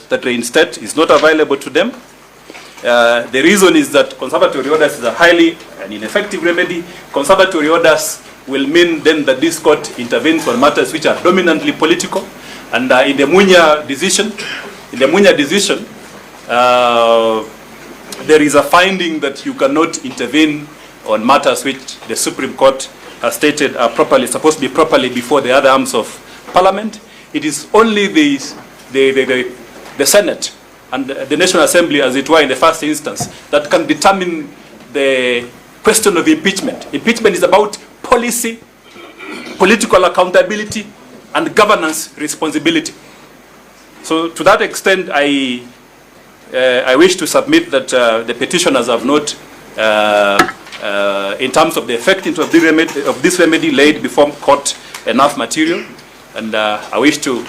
that reinstate is not available to them. The reason is that conservatory orders is a highly and ineffective remedy. Conservatory orders will mean then that this court intervenes on matters which are dominantly political. And in the Munya decision, there is a finding that you cannot intervene on matters which the Supreme Court has stated are supposed to be properly before the other arms of Parliament. It is only the Senate and the National Assembly, as it were, in the first instance, that can determine the question of impeachment. Impeachment is about policy, political accountability, and governance responsibility. So to that extent, I wish to submit that the petitioners have not, in terms of the effectiveness of this remedy, laid before court enough material. And I wish to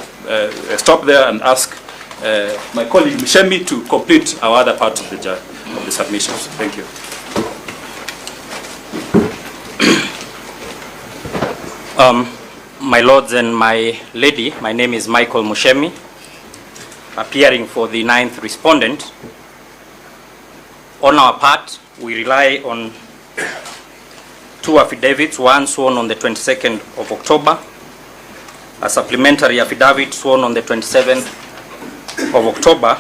stop there and ask my colleague Mishemi to complete our other parts of the submissions. Thank you. My lords and my lady, my name is Michael Mushemi, appearing for the 9th respondent. On our part, we rely on 2 affidavits, one sworn on the 22nd of October, a supplementary affidavit sworn on the 27th of October,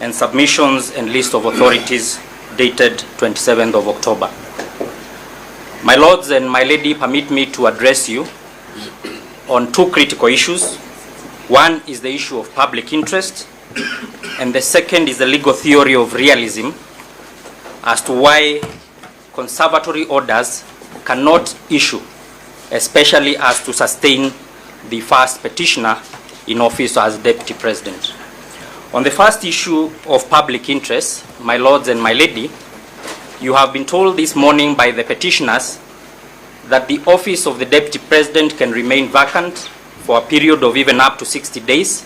and submissions and list of authorities dated 27th of October. My lords and my lady, permit me to address you on 2 critical issues. One is the issue of public interest, and the second is the legal theory of realism as to why conservatory orders cannot issue, especially as to sustain the first petitioner in office as Deputy President. On the first issue of public interest, my lords and my lady, you have been told this morning by the petitioners that the office of the Deputy President can remain vacant for a period of even up to 60 days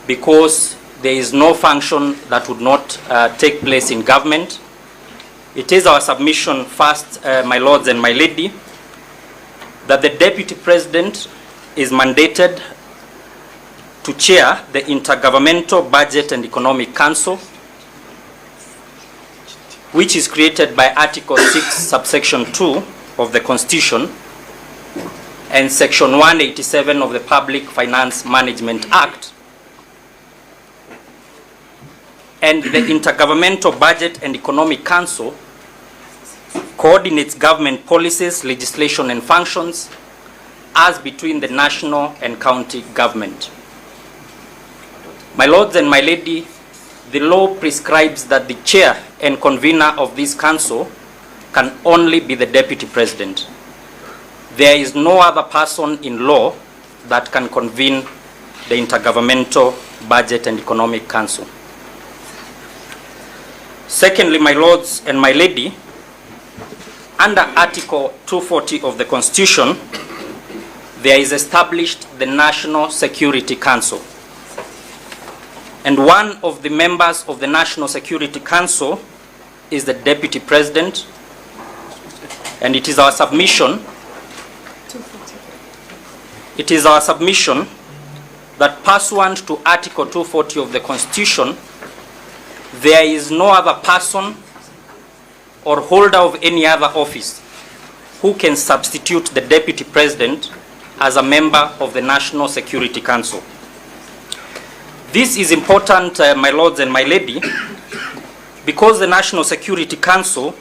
because there is no function that would not take place in government. It is our submission first, my lords and my lady, that the Deputy President is mandated to chair the Intergovernmental Budget and Economic Council, which is created by Article 6, subsection 2 of the Constitution and Section 187 of the Public Finance Management Act. And the Intergovernmental Budget and Economic Council coordinates government policies, legislation, and functions as between the national and county government. My lords and my lady, the law prescribes that the chair and convener of this council can only be the Deputy President. There is no other person in law that can convene the Intergovernmental Budget and Economic Council. Secondly, my lords and my lady, under Article 240 of the Constitution, there is established the National Security Council. And one of the members of the National Security Council is the Deputy President. And it is our submission, that pursuant to Article 240 of the Constitution, there is no other person or holder of any other office who can substitute the Deputy President as a member of the National Security Council. This is important, my lords and my lady, because the National Security Council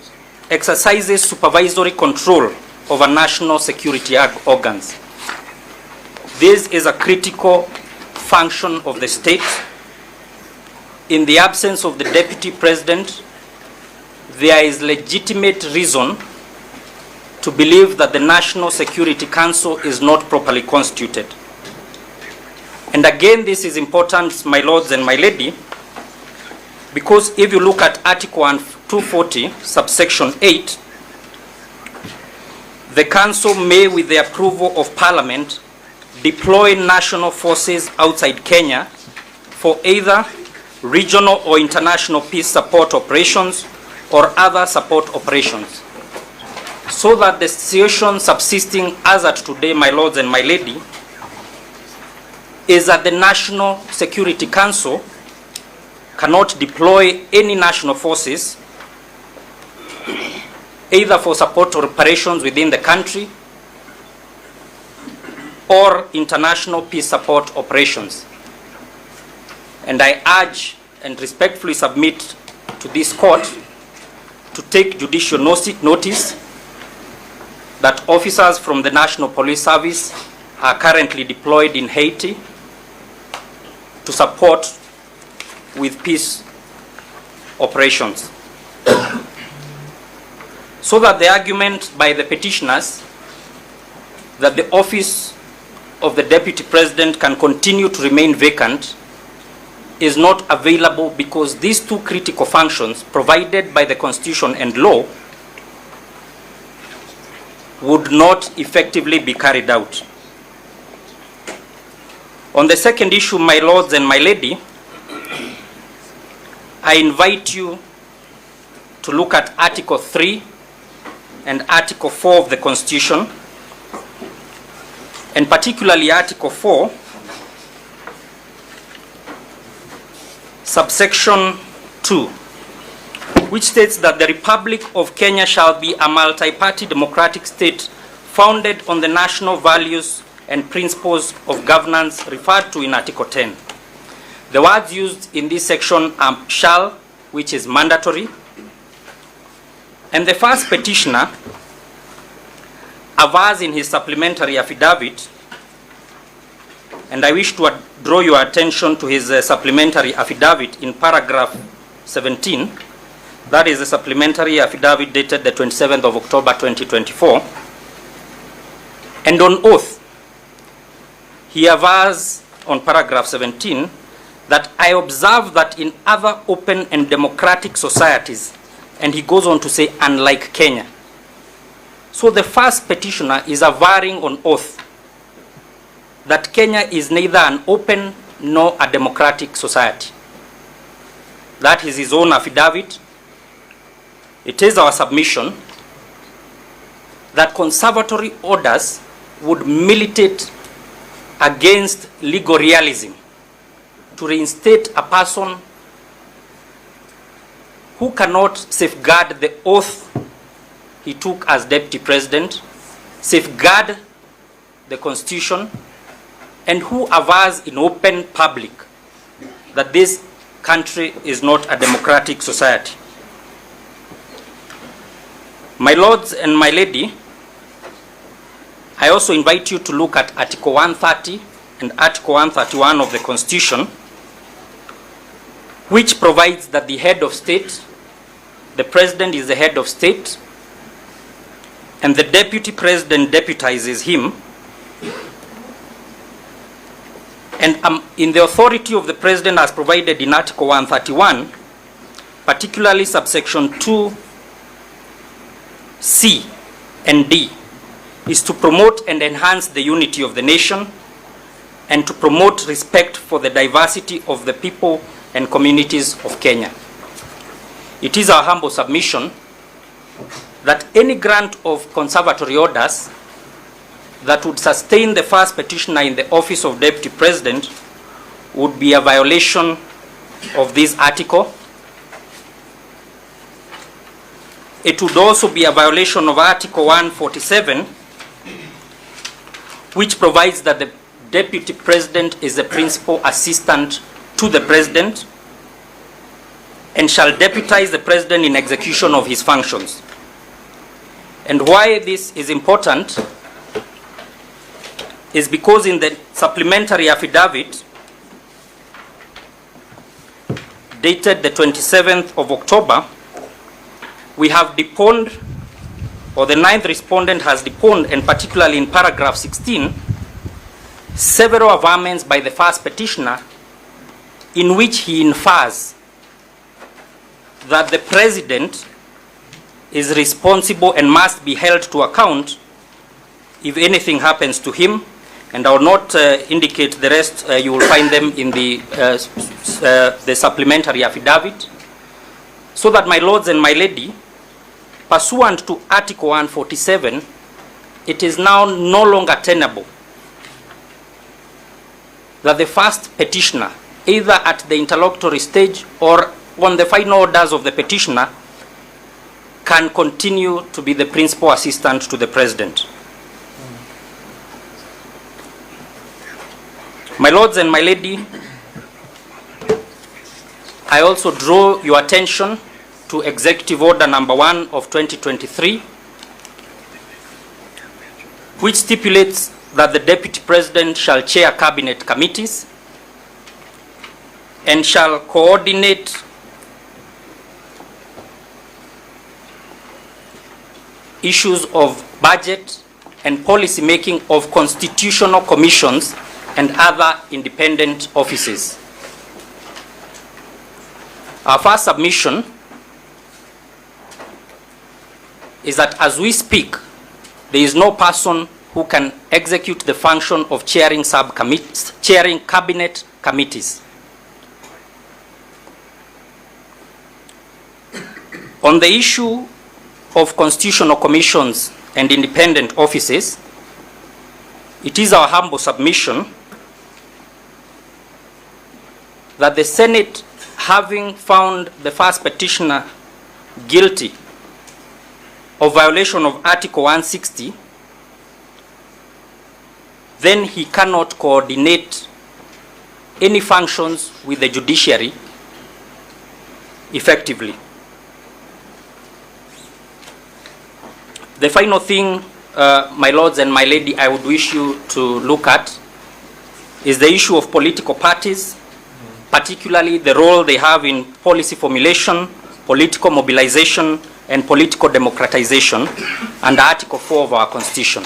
exercises supervisory control over national security organs. This is a critical function of the state. In the absence of the Deputy President, there is legitimate reason to believe that the National Security Council is not properly constituted. And again, this is important, my lords and my lady, because if you look at Article 240, subsection 8, the Council may, with the approval of Parliament, deploy national forces outside Kenya for either regional or international peace support operations or other support operations. So that the situation subsisting as at today, my lords and my lady, is that the National Security Council cannot deploy any national forces either for support operations within the country or international peace support operations. And I urge and respectfully submit to this court to take judicial notice that officers from the National Police Service are currently deployed in Haiti to support with peace operations. So that the argument by the petitioners that the office of the Deputy President can continue to remain vacant is not available, because these two critical functions provided by the Constitution and law would not effectively be carried out. On the second issue, my lords and my lady, I invite you to look at Article 3 and Article 4 of the Constitution, and particularly Article 4, subsection 2, which states that the Republic of Kenya shall be a multi-party democratic state founded on the national values and principles of governance referred to in Article 10. The words used in this section are shall, which is mandatory, and the first petitioner avers in his supplementary affidavit, and I wish to draw your attention to his supplementary affidavit in paragraph 17. That is a supplementary affidavit dated the 27th of October 2024. And on oath, he avers on paragraph 17 that I observe that in other open and democratic societies, and he goes on to say, unlike Kenya. So the first petitioner is averring on oath that Kenya is neither an open nor a democratic society. That is his own affidavit. It is our submission that conservatory orders would militate against legal realism to reinstate a person who cannot safeguard the oath he took as Deputy President, safeguard the Constitution, and who avers in open public that this country is not a democratic society. My lords and my lady, I also invite you to look at Article 130 and Article 131 of the Constitution, which provides that the head of state, the President is the head of state, and the Deputy President deputizes him. And in the authority of the President as provided in Article 131, particularly subsection 2C and D, is to promote and enhance the unity of the nation and to promote respect for the diversity of the people and communities of Kenya. It is our humble submission that any grant of conservatory orders that would sustain the first petitioner in the office of Deputy President would be a violation of this article. It would also be a violation of Article 147, which provides that the Deputy President is the principal assistant to the President and shall deputize the President in execution of his functions. And why this is important is because in the supplementary affidavit dated the 27th of October, we have deponed, or the 9th respondent has deponed, and particularly in paragraph 16, several averments by the first petitioner in which he infers that the President is responsible and must be held to account if anything happens to him. And I will not indicate the rest. You will find them in the supplementary affidavit. So that, my lords and my lady, pursuant to Article 147, it is now no longer tenable that the first petitioner, either at the interlocutory stage or on the final orders of the petitioner, can continue to be the principal assistant to the President. My lords and my lady, I also draw your attention to Executive Order number 1 of 2023, which stipulates that the Deputy President shall chair cabinet committees and shall coordinate issues of budget and policy making of constitutional commissions and other independent offices. Our first submission is that as we speak, there is no person who can execute the function of chairing cabinet committees. On the issue of constitutional commissions and independent offices, it is our humble submission that the Senate, having found the first petitioner guilty of violation of Article 160, then he cannot coordinate any functions with the judiciary effectively. The final thing, my lords and my lady, I would wish you to look at is the issue of political parties, particularly the role they have in policy formulation, political mobilization, and political democratization under Article 4 of our Constitution.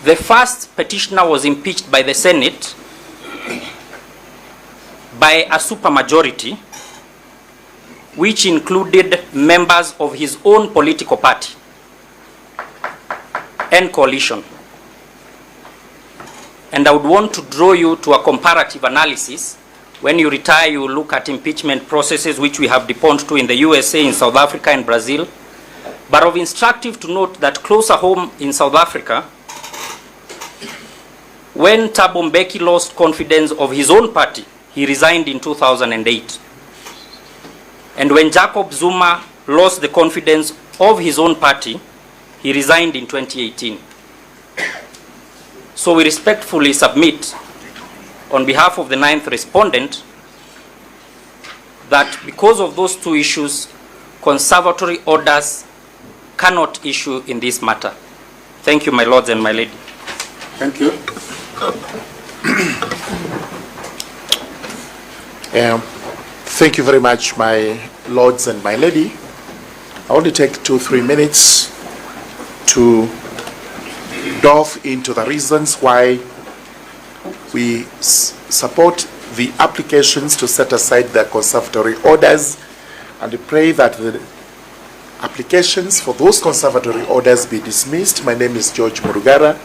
The first petitioner was impeached by the Senate by a supermajority, which included members of his own political party and coalition. And I would want to draw you to a comparative analysis. When you retire, you will look at impeachment processes, which we have deponed to in the USA, in South Africa, and Brazil. But of instructive to note that closer home in South Africa, when Thabo Mbeki lost confidence of his own party, he resigned in 2008. And when Jacob Zuma lost the confidence of his own party, he resigned in 2018. So we respectfully submit, on behalf of the 9th respondent, that because of those two issues, conservatory orders cannot issue in this matter. Thank you, my lords and my lady. Thank you. Thank you very much, my lords and my lady. I want to take 2-3 minutes to delve into the reasons why we support the applications to set aside the conservatory orders, and pray that the applications for those conservatory orders be dismissed. My name is George Murugara,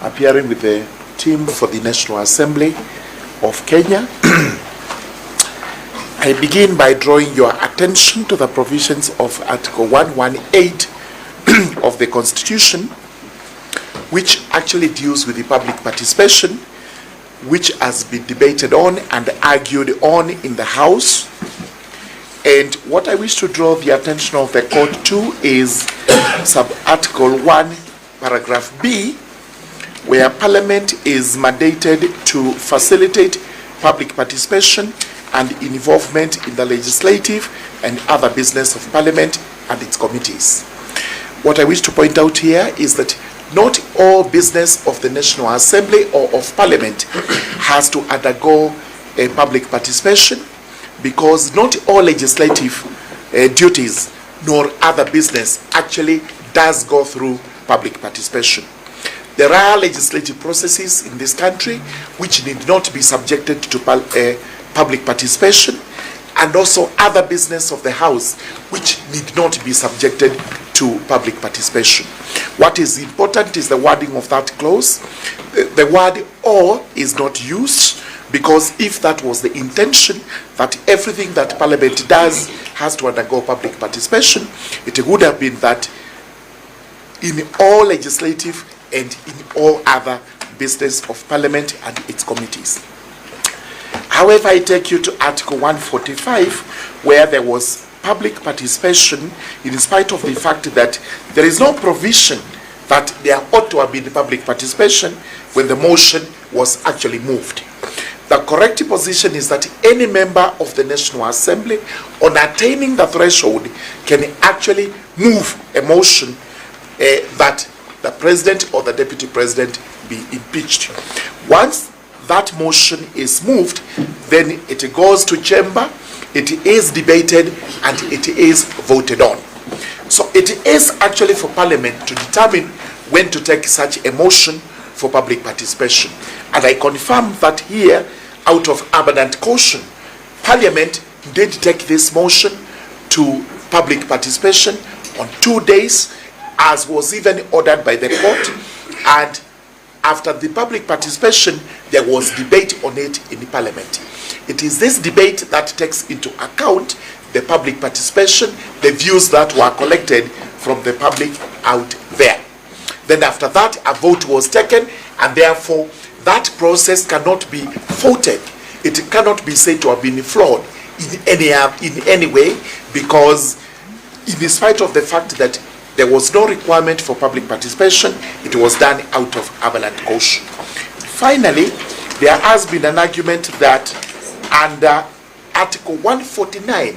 appearing with the team for the National Assembly of Kenya. I begin by drawing your attention to the provisions of Article 118 of the Constitution, which actually deals with the public participation, which has been debated on and argued on in the House. And what I wish to draw the attention of the court to is sub-article 1, paragraph B, where Parliament is mandated to facilitate public participation and involvement in the legislative and other business of Parliament and its committees. What I wish to point out here is that not all business of the National Assembly or of Parliament has to undergo a public participation, because not all legislative duties nor other business actually does go through public participation. There are legislative processes in this country which need not be subjected to public participation, and also other business of the House which need not be subjected to public participation. What is important is the wording of that clause. The word "or" is not used, because if that was the intention, that everything that Parliament does has to undergo public participation, it would have been that in all legislative and in all other business of Parliament and its committees. However, I take you to Article 145, where there was public participation, in spite of the fact that there is no provision that there ought to have been public participation when the motion was actually moved. The correct position is that any member of the National Assembly, on attaining the threshold, can actually move a motion that the President or the Deputy President be impeached. Once that motion is moved, then it goes to chamber, it is debated, and it is voted on. So it is actually for Parliament to determine when to take such a motion for public participation. And I confirm that here, out of abundant caution, Parliament did take this motion to public participation on 2 days, as was even ordered by the court. And after the public participation, there was debate on it in the Parliament. It is this debate that takes into account the public participation, the views that were collected from the public out there. Then after that, a vote was taken, and therefore that process cannot be faulted. It cannot be said to have been flawed in any way, because in spite of the fact that there was no requirement for public participation, it was done out of abundant caution. Finally, there has been an argument that under Article 149,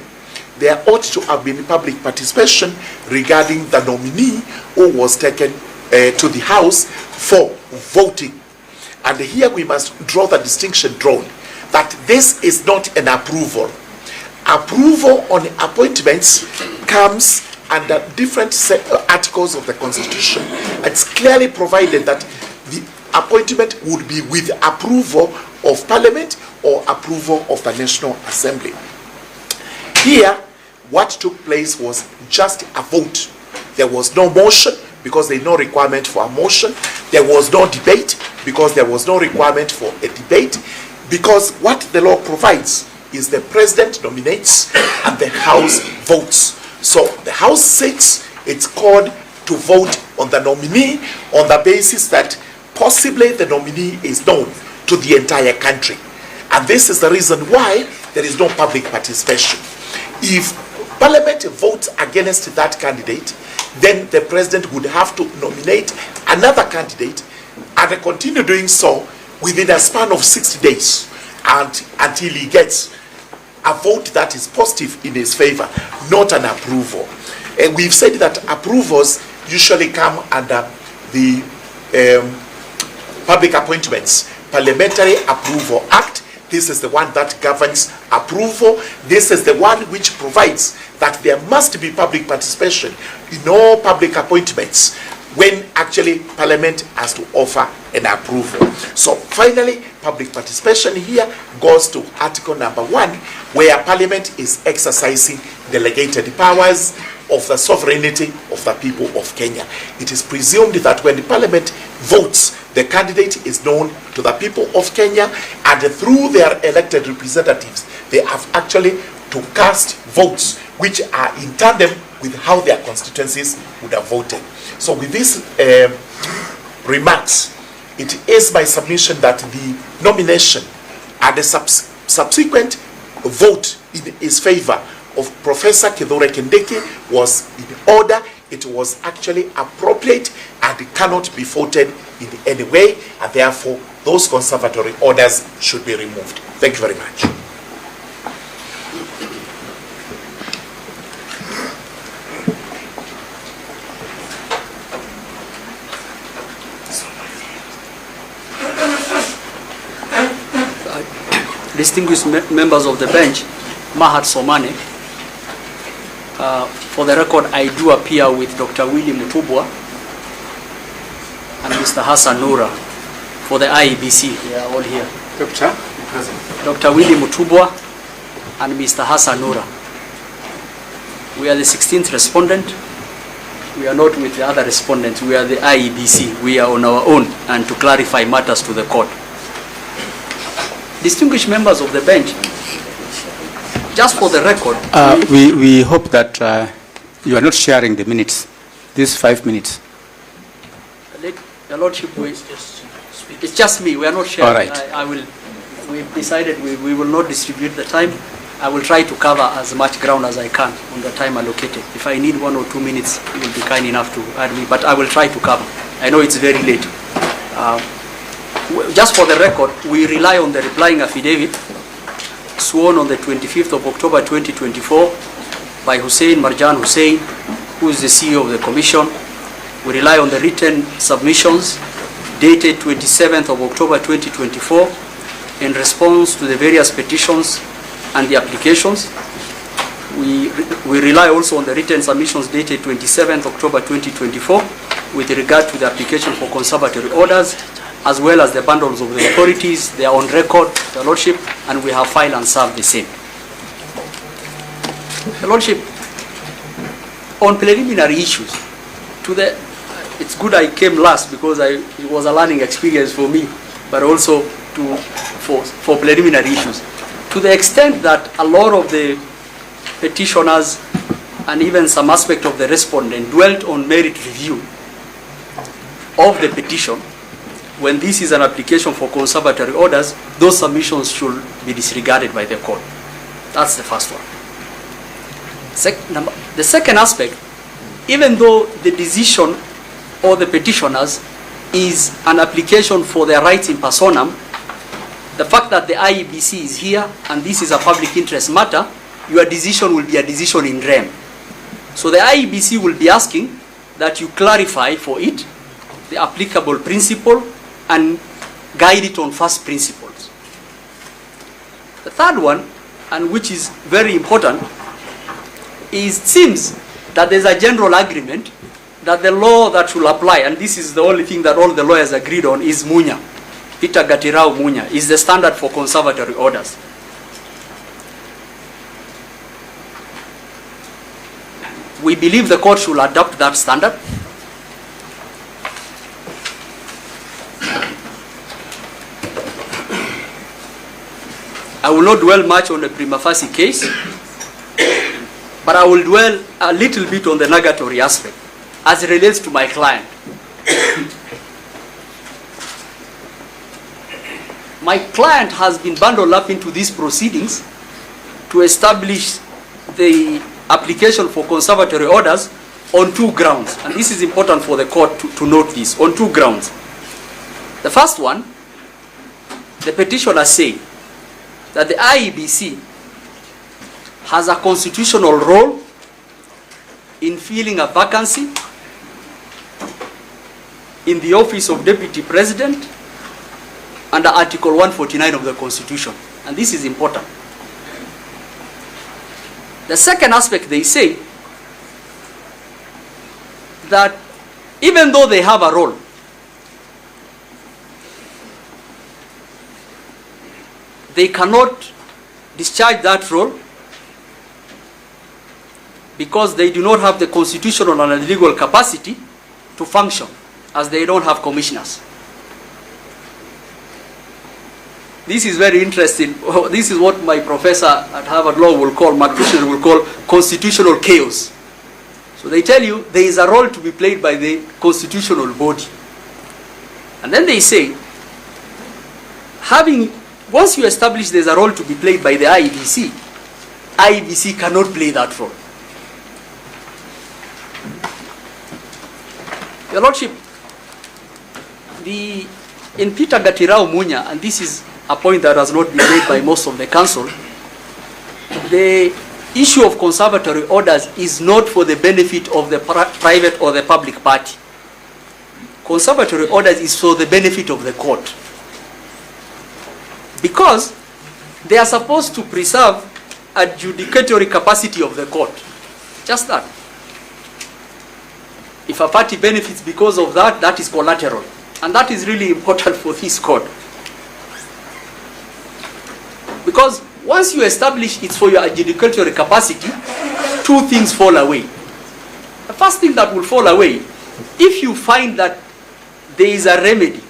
there ought to have been public participation regarding the nominee who was taken to the House for voting. And here we must draw the distinction drawn that this is not an approval. Approval on appointments comes under different articles of the Constitution. It's clearly provided that the appointment would be with approval of Parliament or approval of the National Assembly. Here, what took place was just a vote. There was no motion, because there is no requirement for a motion. There was no debate, because there was no requirement for a debate, because what the law provides is the President nominates and the House votes. So the House sits, it's called to vote on the nominee on the basis that possibly the nominee is known to the entire country. And this is the reason why there is no public participation. If Parliament votes against that candidate, then the President would have to nominate another candidate and continue doing so within a span of 60 days until he gets a vote that is positive in his favor, not an approval. And we've said that approvals usually come under the Public Appointments Parliamentary Approval Act. This is the one that governs approval. This is the one which provides that there must be public participation in all public appointments when actually Parliament has to offer an approval. So finally, public participation here goes to Article number 1, where Parliament is exercising delegated powers of the sovereignty of the people of Kenya. It is presumed that when the Parliament votes, the candidate is known to the people of Kenya, and through their elected representatives, they have actually to cast votes which are in tandem with how their constituencies would have voted. So with these remarks, it is my submission that the nomination and the subsequent vote in his favor of Professor Kindiki was in order. It was actually appropriate and it cannot be faulted in any way, and therefore those conservatory orders should be removed. Thank you very much. Distinguished members of the bench, Mahat Somane. For the record, I do appear with Dr. Willie Mutubwa and Mr. Hassan Noura for the IEBC. They are all here. Dr. Willie Mutubwa and Mr. Hassan Noura. We are the 16th respondent. We are not with the other respondents. We are the IEBC. We are on our own, and to clarify matters to the court. Distinguished members of the bench, just for the record, we hope that you are not sharing the minutes, these 5 minutes. Your Lordship, we It's just me. We are not sharing. All right. We've decided we will not distribute the time. I will try to cover as much ground as I can on the time allocated. If I need 1 or 2 minutes, you will be kind enough to add me, but I will try to cover. I know it's very late. Just for the record, we rely on the replying affidavit sworn on the 25th of October 2024 by Hussein Marjan Hussein, who is the CEO of the Commission. We rely on the written submissions dated 27th of October 2024 in response to the various petitions and the applications. We rely also on the written submissions dated 27th October 2024 with regard to the application for conservatory orders, as well as the bundles of the authorities. They are on record, Your Lordship, and we have filed and served the same. Your Lordship, on preliminary issues, it's good I came last because it was a learning experience for me, but also for preliminary issues. To the extent that a lot of the petitioners and even some aspect of the respondent dwelt on merit review of the petition, when this is an application for conservatory orders, those submissions should be disregarded by the court. That's the first one. The second aspect, even though the decision or the petitioners is an application for their rights in personam, the fact that the IEBC is here and this is a public interest matter, your decision will be a decision in rem. So the IEBC will be asking that you clarify for it the applicable principle and guide it on first principles. The third one, and which is very important, is it seems that there's a general agreement that the law that will apply, and this is the only thing that all the lawyers agreed on, is Munya. Peter Gatirao Munya is the standard for conservatory orders. We believe the court should adopt that standard. I will not dwell much on the prima facie case, but I will dwell a little bit on the negatory aspect as it relates to my client. My client has been bundled up into these proceedings to establish the application for conservatory orders on 2 grounds. And this is important for the court to note this, on 2 grounds. The first one, the petitioners say that the IEBC has a constitutional role in filling a vacancy in the office of Deputy President under Article 149 of the Constitution. And this is important. The second aspect, they say that even though they have a role, they cannot discharge that role because they do not have the constitutional and legal capacity to function, as they don't have commissioners. This is very interesting. This is what my professor at Harvard Law will call, Mark Kushner will call constitutional chaos. So they tell you there is a role to be played by the constitutional body. And then they say, once you establish there's a role to be played by the IEBC, IEBC cannot play that role. Your Lordship, in Peter Gatirao Munya, and this is a point that has not been made by most of the council, the issue of conservatory orders is not for the benefit of the private or the public party. Conservatory orders is for the benefit of the court. Because they are supposed to preserve a judicatory capacity of the court. Just that. If a party benefits because of that, that is collateral. And that is really important for this court. Because once you establish it's for your adjudicatory capacity, 2 things fall away. The first thing that will fall away, if you find that there is a remedy,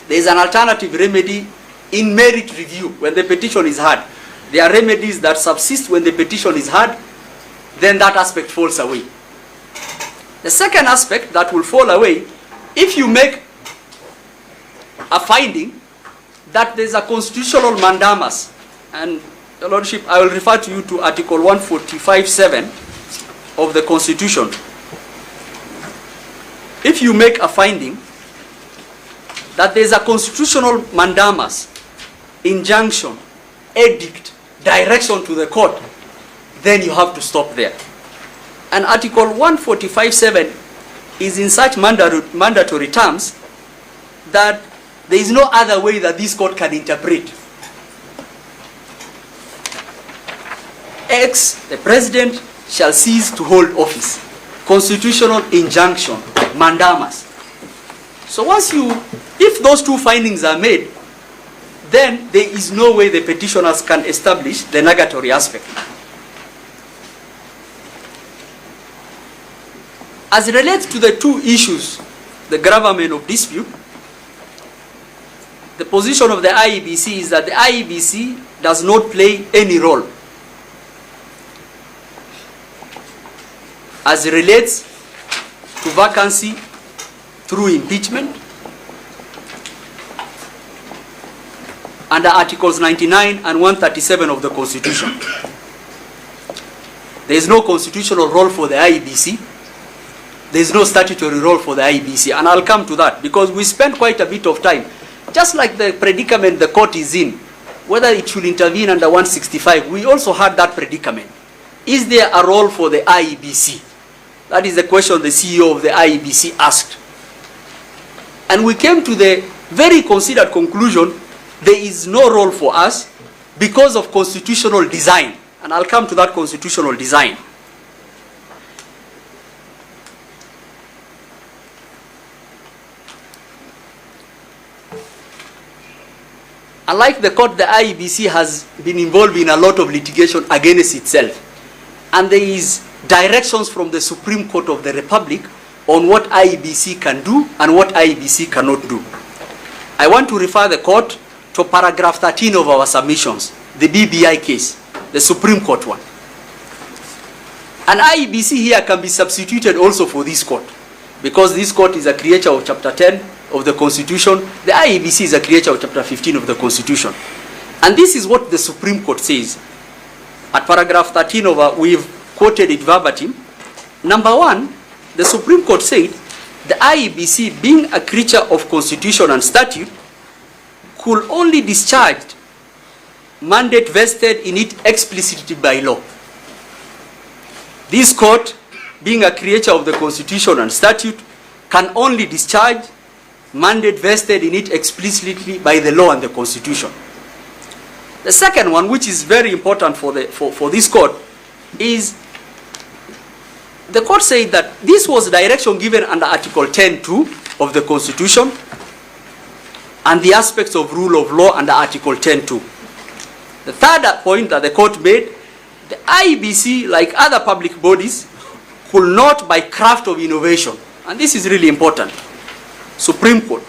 there is an alternative remedy in merit review when the petition is heard, there are remedies that subsist when the petition is heard, then that aspect falls away. The second aspect that will fall away, if you make a finding that there's a constitutional mandamus, and Your Lordship, I will refer to you to Article 145(7) of the Constitution. If you make a finding that there's a constitutional mandamus, injunction, edict, direction to the court, then you have to stop there. And Article 145(7) is in such mandatory terms that there is no other way that this court can interpret. X, the president shall cease to hold office. Constitutional injunction, mandamus. So if those two findings are made, then there is no way the petitioners can establish the negatory aspect. As it relates to the two issues, the gravamen of dispute, the position of the IEBC is that the IEBC does not play any role as it relates to vacancy through impeachment under Articles 99 and 137 of the Constitution. There is no constitutional role for the IEBC. There is no statutory role for the IEBC, and I'll come to that because we spent quite a bit of time, just like the predicament the court is in, whether it should intervene under 165, we also had that predicament. Is there a role for the IEBC? That is the question the CEO of the IEBC asked. And we came to the very considered conclusion, there is no role for us because of constitutional design. And I'll come to that constitutional design. Unlike the court, the IEBC has been involved in a lot of litigation against itself. And there is directions from the Supreme Court of the Republic on what IEBC can do and what IEBC cannot do. I want to refer the court to paragraph 13 of our submissions, the BBI case, the Supreme Court one. An IEBC here can be substituted also for this court, because this court is a creature of Chapter 10 of the Constitution. The IEBC is a creature of Chapter 15 of the Constitution. And this is what the Supreme Court says. At paragraph 13 we've quoted it verbatim. Number one, the Supreme Court said, the IEBC, being a creature of Constitution and statute, could only discharge mandate vested in it explicitly by law. This court, being a creature of the Constitution and statute, can only discharge mandate vested in it explicitly by the law and the Constitution. The second one, which is very important for this court, is the court said that this was direction given under Article 10(2) of the Constitution and the aspects of rule of law under Article 10(2). The third point that the court made, the IEBC, like other public bodies, could not by craft of innovation, and this is really important, Supreme Court,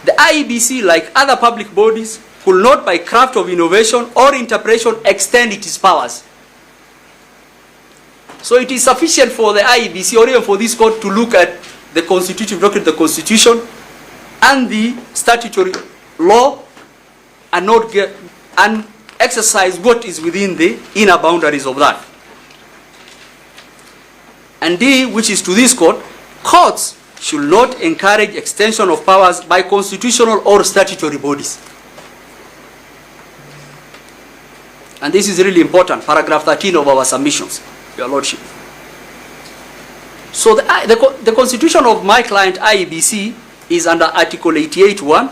the IEBC, like other public bodies, could not by craft of innovation or interpretation extend its powers. So it is sufficient for the IEBC or even for this court to look at the constitutive document, the Constitution, and the statutory law, and exercise what is within the inner boundaries of that. And D, which is to this court, courts should not encourage extension of powers by constitutional or statutory bodies. And this is really important, paragraph 13 of our submissions, Your Lordship. So the constitution of my client IEBC is under Article 88(1),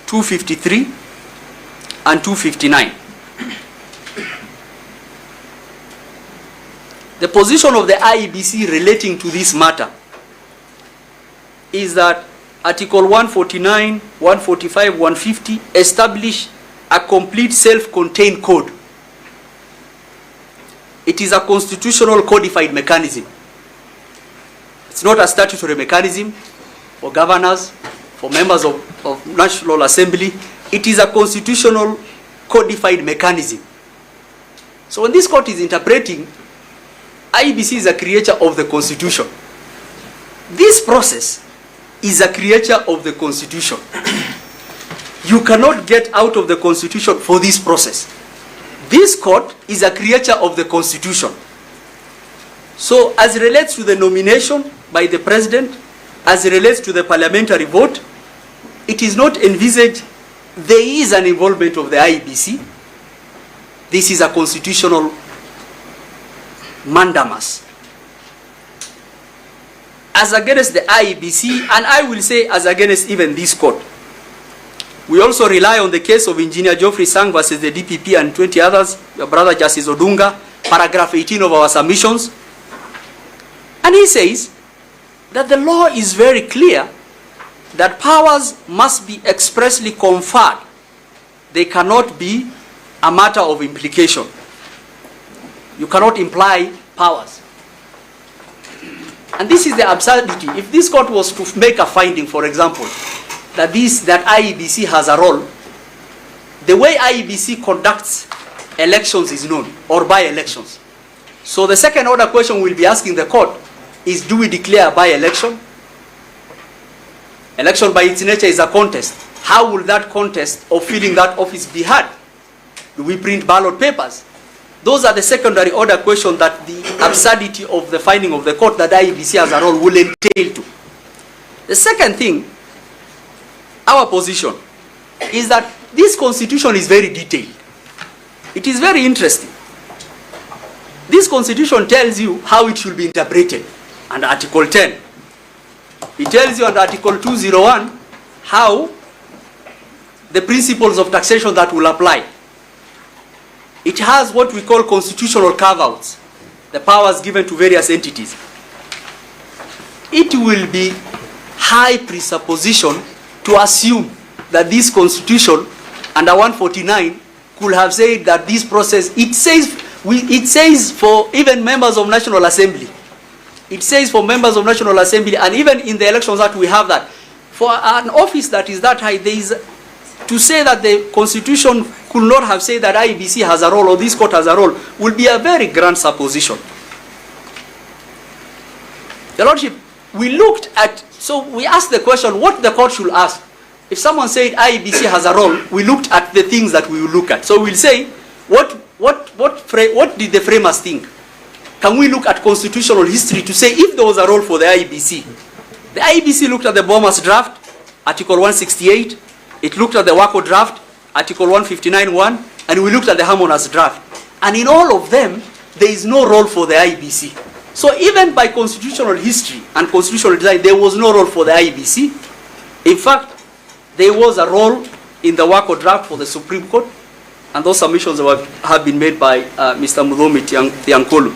253, and 259. The position of the IEBC relating to this matter is that Article 149, 145, 150 establish a complete self-contained code. It is a constitutional codified mechanism. It's not a statutory mechanism for governors, for members of National Assembly. It is a constitutional codified mechanism. So when this court is interpreting, IEBC is a creature of the Constitution. This process is a creature of the Constitution. You cannot get out of the Constitution for this process. This court is a creature of the Constitution. So as it relates to the nomination by the President, as it relates to the parliamentary vote, it is not envisaged there is an involvement of the IEBC. This is a constitutional mandamus. As against the IEBC, and I will say as against even this court, we also rely on the case of Engineer Geoffrey Sang versus the DPP and 20 others, your brother Justice Odunga, paragraph 18 of our submissions. And he says that the law is very clear that powers must be expressly conferred. They cannot be a matter of implication. You cannot imply powers. And this is the absurdity. If this court was to make a finding, for example, that IEBC has a role, the way IEBC conducts elections is known, or by-elections. So the second order question we'll be asking the court is, do we declare a by-election? Election by its nature is a contest. How will that contest of filling that office be had? Do we print ballot papers? Those are the secondary order questions that the absurdity of the finding of the court that IEBC has a role will entail to. The second thing, our position, is that this constitution is very detailed. It is very interesting. This constitution tells you how it should be interpreted under Article 10. It tells you under Article 201 how the principles of taxation that will apply. It has what we call constitutional carve-outs, the powers given to various entities. It will be high presupposition to assume that this constitution under 149 could have said that this process, it says for even members of National Assembly. It says for members of National Assembly, and even in the elections that we have that. For an office that is that high, there is, to say that the constitution could not have said that IEBC has a role or this court has a role will be a very grand supposition. Your Lordship, we looked at, so we asked the question, what the court should ask. If someone said IEBC has a role, we looked at the things that we will look at. So we'll say, what did the framers think? Can we look at constitutional history to say if there was a role for the IEBC? The IEBC looked at the Bomas draft, Article 168. It looked at the WACO draft, Article 159(1), and we looked at the Harmonas draft. And in all of them, there is no role for the IEBC. So even by constitutional history and constitutional design, there was no role for the IEBC. In fact, there was a role in the WACO draft for the Supreme Court, and those submissions have been made by Mr. Mudomi Tiankolu.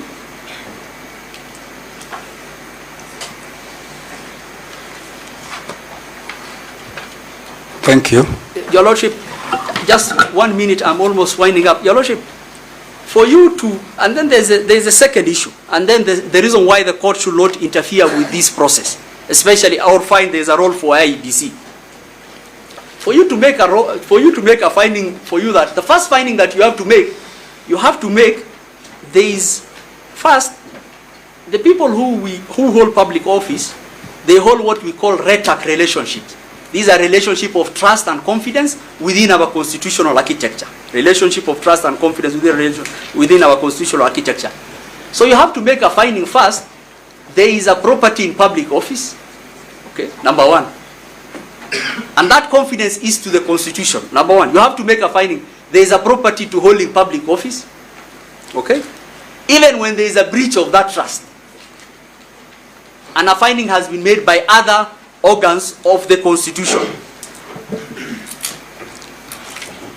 Thank you. Your Lordship, just 1 minute, I'm almost winding up. Your Lordship, for you to, and then there's a second issue, and then the reason why the court should not interfere with this process, especially I would find there's a role for IEBC. For you to make a finding, for you that, the first finding that you have to make, there is, first, the people who hold public office, they hold what we call rhetoric relationships. These are relationships of trust and confidence within our constitutional architecture. Relationship of trust and confidence within our constitutional architecture. So you have to make a finding first. There is a property in public office. Okay, number one. And that confidence is to the Constitution. Number one, you have to make a finding. There is a property to hold in public office. Okay? Even when there is a breach of that trust. And a finding has been made by other organs of the Constitution.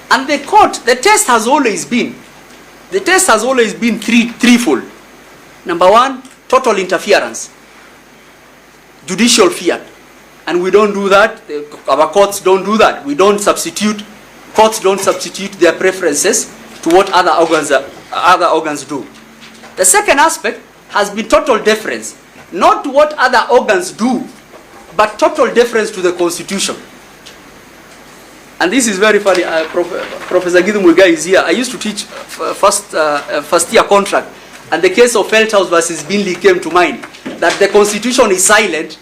And the court, the test has always been threefold. Number one, total interference. Judicial fiat. And we don't do that. Our courts don't do that. Courts don't substitute their preferences to what other organs do. The second aspect has been total deference. Not to what other organs do, but total deference to the Constitution. And this is very funny. Professor Gidhu Muigai is here. I used to teach first year contract, and the case of Feldhaus versus Binley came to mind, that the Constitution is silent,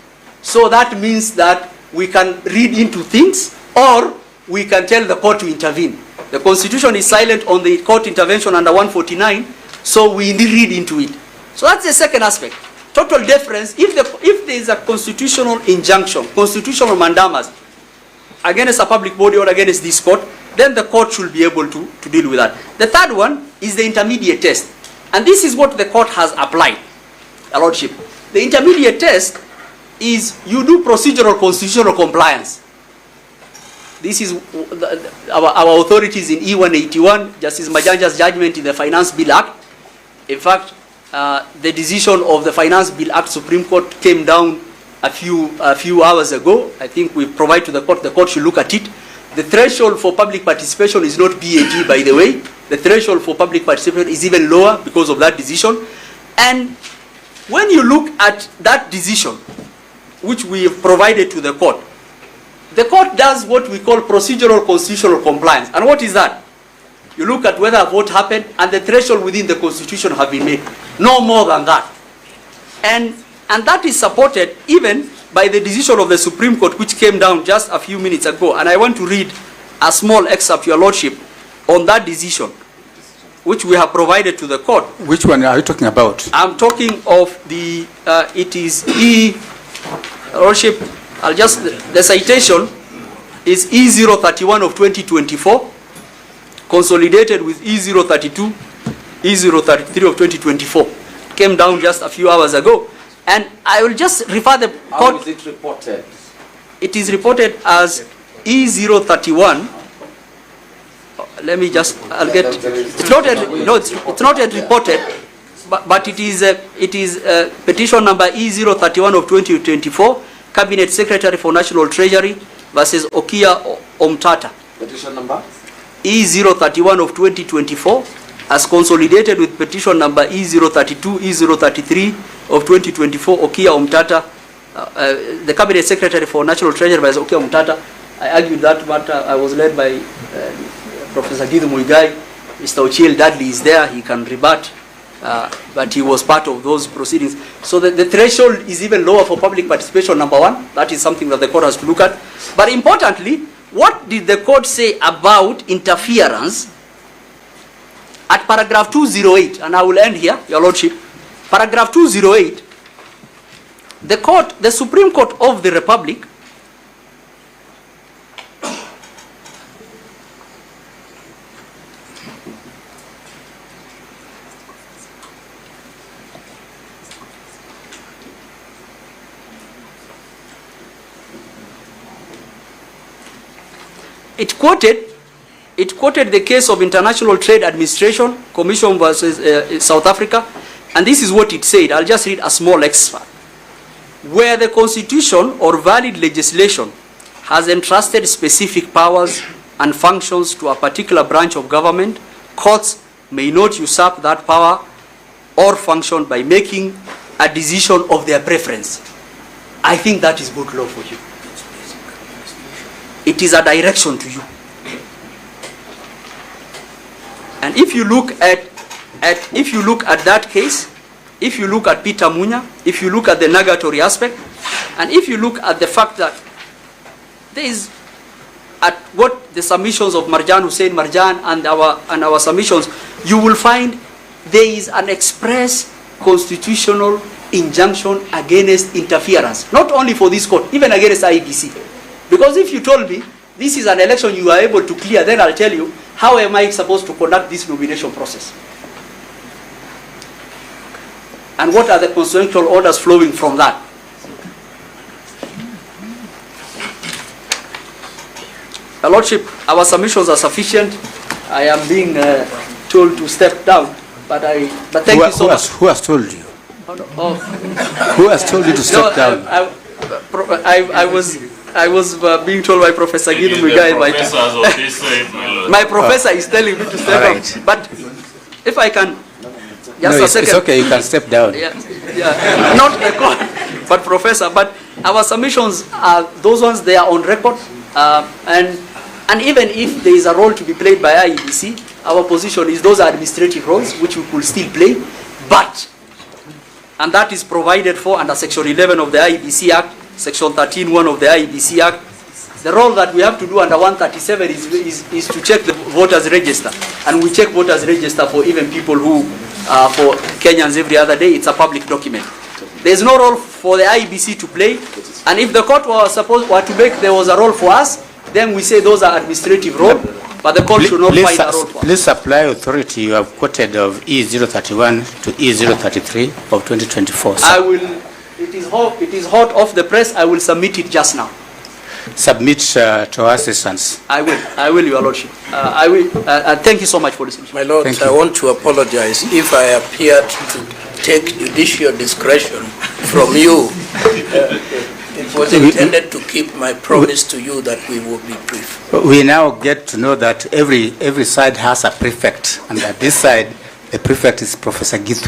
So that means that we can read into things, or we can tell the court to intervene. The Constitution is silent on the court intervention under 149, so we read into it. So that's the second aspect. Total deference, if there is a constitutional injunction, constitutional mandamus against a public body or against this court, then the court should be able to deal with that. The third one is the intermediate test. And this is what the court has applied, Your Lordship. The intermediate test is you do procedural constitutional compliance. This is our authorities in E181, Justice Majanja's judgment in the Finance Bill Act. In fact, the decision of the Finance Bill Act Supreme Court came down a few hours ago. I think we provide to the court should look at it. The threshold for public participation is not BAT, by the way. The threshold for public participation is even lower because of that decision. And when you look at that decision, which we have provided to the court does what we call procedural constitutional compliance. And what is that? You look at whether a vote happened and the threshold within the Constitution have been met. No more than that. And that is supported even by the decision of the Supreme Court, which came down just a few minutes ago. And I want to read a small excerpt, Your Lordship, on that decision, which we have provided to the court. Which one are you talking about? I'm talking of the, it is Your Lordship, the citation is E031 of 2024, consolidated with E032, E033 of 2024. Came down just a few hours ago. And I will just refer the court. How is it reported? It is reported as E031. Let me just, I'll get, it's not yet reported, but it is petition number E031 of 2024, Cabinet Secretary for National Treasury versus Okia Omtata. Petition number? E031 of 2024, as consolidated with petition number E032, E033 of 2024, Okia Omtata, the Cabinet Secretary for National Treasury versus Okia Omtata. I argued that matter. I was led by Professor Githu Muigai. Mr. Ochiel Dudley is there. He can rebut. But he was part of those proceedings. So the threshold is even lower for public participation, number one. That is something that the court has to look at. But importantly, what did the court say about interference at paragraph 208? And I will end here, Your Lordship. Paragraph 208, the Supreme Court of the Republic it quoted the case of International Trade Administration Commission versus South Africa, and this is what it said. I'll just read a small excerpt. Where the Constitution or valid legislation has entrusted specific powers and functions to a particular branch of government, courts may not usurp that power or function by making a decision of their preference. I think that is good law for you. It is a direction to you. And if you look at that case, if you look at Peter Munya, if you look at the negatory aspect, and if you look at the fact that there is at what the submissions of Marjan Hussein Marjan and our submissions, you will find there is an express constitutional injunction against interference, not only for this court, even against IEBC. Because if you told me this is an election you are able to clear, then I'll tell you, how am I supposed to conduct this nomination process? And what are the constitutional orders flowing from that? Your Lordship, our submissions are sufficient. I am being told to step down, but thank you so much. Who has told you? Oh. Who has told you to step down? I was being told by Professor Githu Muigai. My professor is telling me to step down. But if I can, just a second. It's okay, you can step down. Yeah, not the court, but Professor. But our submissions are those ones. They are on record, and even if there is a role to be played by IEBC, our position is those are administrative roles which we could still play, and that is provided for under Section 11 of the IEBC Act. Section 13(1) of the IEBC Act. The role that we have to do under 137 is to check the voters register. And we check voters register for even people who, for Kenyans every other day. It's a public document. There's no role for the IEBC to play. And if the court were to make there was a role for us, then we say those are administrative role. But the court should not find a role for us. Please supply authority you have quoted of E031 to E033 of 2024. I will, it is hot off the press. I will submit it just now. Submit to our assistance. I will, Your Lordship. I will. Thank you so much for this. My Lord, I want to apologize if I appeared to take judicial discretion from you. It was intended to keep my promise to you that we will be brief. We now get to know that every side has a prefect, and at this side, the prefect is Professor Gitu.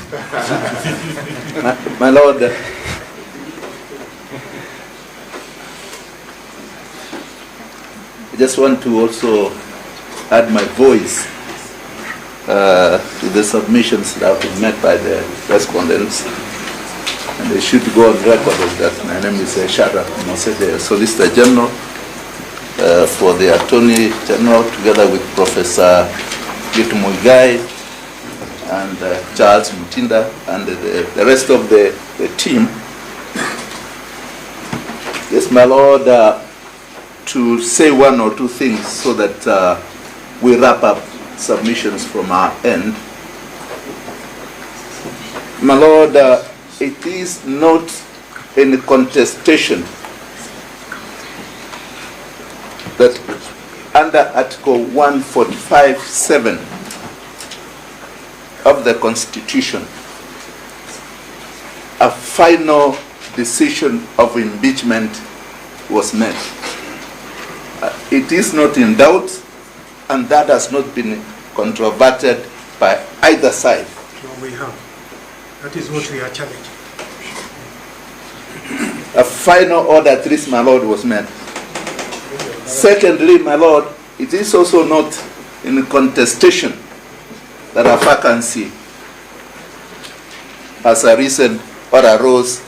My Lord, I just want to also add my voice to the submissions that have been made by the respondents. And they should go on record of that. My name is Shara Mose, the Solicitor General for the Attorney General, together with Professor Gitu Muigai and Charles Mutinda and the rest of the team. Yes, my Lord, to say one or two things so that we wrap up submissions from our end. My Lord, it is not any contestation that under Article 145(7) of the Constitution, a final decision of impeachment was made. It is not in doubt, and that has not been controverted by either side. No, we have. That is what we are challenging. A final order, at least, my Lord, was made. Secondly, my Lord, it is also not in contestation that a vacancy has arisen or arose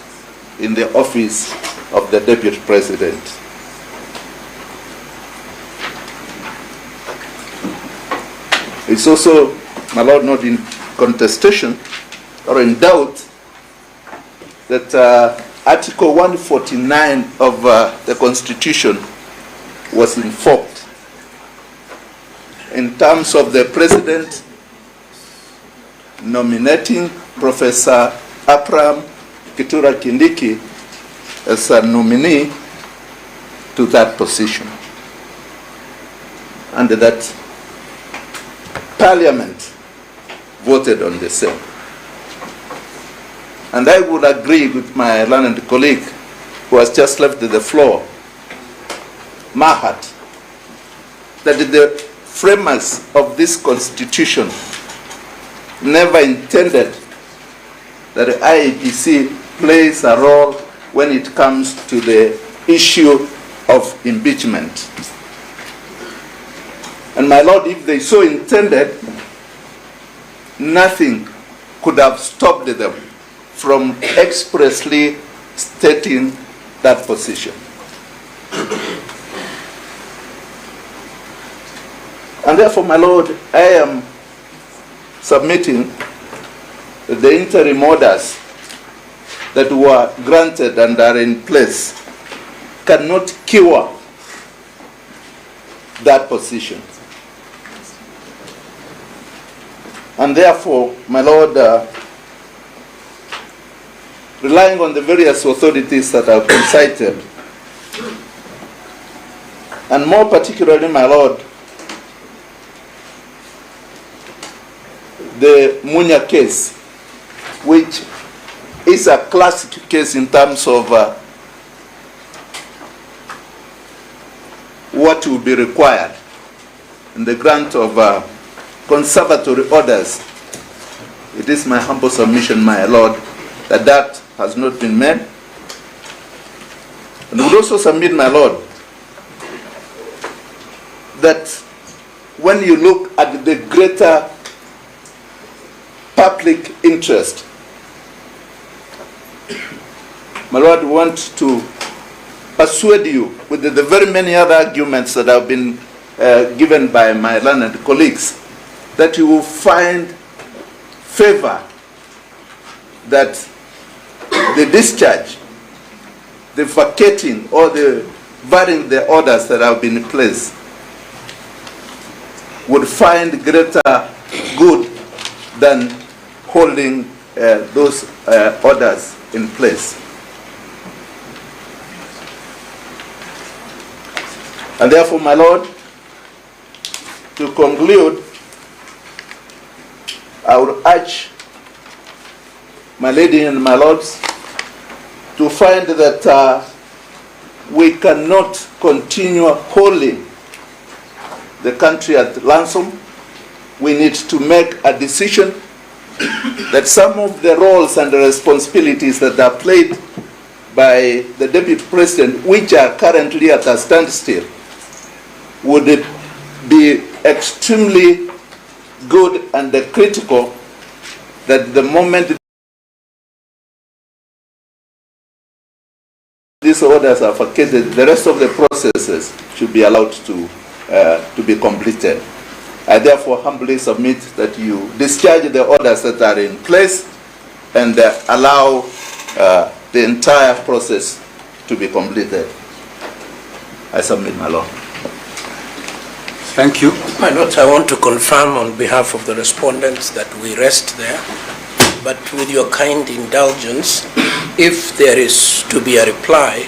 in the office of the Deputy President. It's also, my Lord, not in contestation or in doubt that Article 149 of the Constitution was invoked in terms of the President nominating Professor Abraham Kithure Kindiki as a nominee to that position, and that Parliament voted on the same. And I would agree with my learned colleague who has just left the floor, Mahat, that the framers of this Constitution never intended that the IEBC plays a role when it comes to the issue of impeachment. And my Lord, if they so intended, nothing could have stopped them from expressly stating that position. And therefore, my Lord, I am submitting the interim orders that were granted and are in place cannot cure that position. And therefore, my Lord, relying on the various authorities that have been cited, and more particularly, my Lord, the Munya case, which is a classic case in terms of what will be required in the grant of conservatory orders. It is my humble submission, my Lord, that that has not been made. And would also submit, my Lord, that when you look at the greater public interest, my Lord, we want to persuade you with the very many other arguments that have been given by my learned colleagues, that you will find favor that the discharge, the vacating or the varying the orders that have been in place would find greater good than holding those orders in place. And therefore, my Lord, to conclude, I would urge my lady and my lords to find that we cannot continue holding the country at ransom. We need to make a decision that some of the roles and the responsibilities that are played by the Deputy President, which are currently at a standstill, would be extremely good and critical, that the moment these orders are vacated, the rest of the processes should be allowed to be completed. I therefore humbly submit that you discharge the orders that are in place and allow the entire process to be completed. I submit, my Lord. Thank you. My Lord, I want to confirm on behalf of the respondents that we rest there, but with your kind indulgence, if there is to be a reply,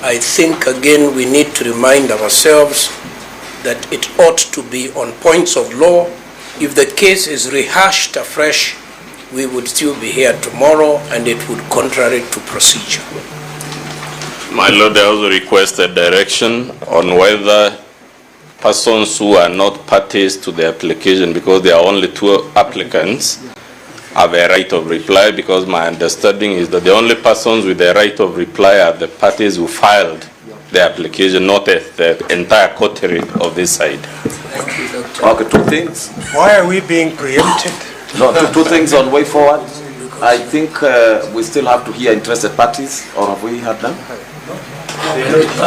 I think again we need to remind ourselves that it ought to be on points of law. If the case is rehashed afresh, we would still be here tomorrow and it would contrary to procedure. My Lord, I also request a direction on whether persons who are not parties to the application, because there are only 2 applicants, have a right of reply, because my understanding is that the only persons with the right of reply are the parties who filed the application, not the entire coterie of this side. Okay, 2 things. Why are we being preempted? No, 2 things on way forward. I think we still have to hear interested parties, or have we had them?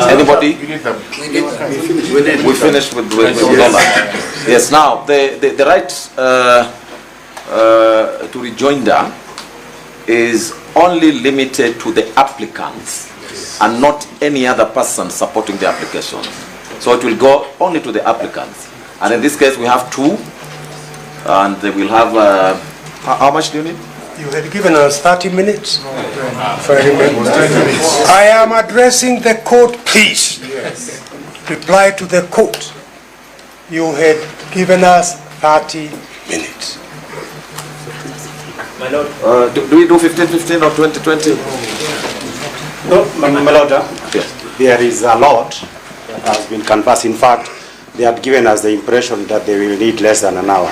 Anybody? We finished with Gov't. Yes, now the right to rejoinder is only limited to the applicants and not any other person supporting the application. So it will go only to the applicants. And in this case we have 2, and they will have, how much do you need? You had given us 30 minutes. If I remember. 30 minutes. I am addressing the court, please. Yes. Reply to the court. You had given us 30 minutes. My Lord. Do we do 15-15 or 20-20? No, my Lord, yes. There is a lot that has been canvassed. In fact, they had given us the impression that they will need less than an hour.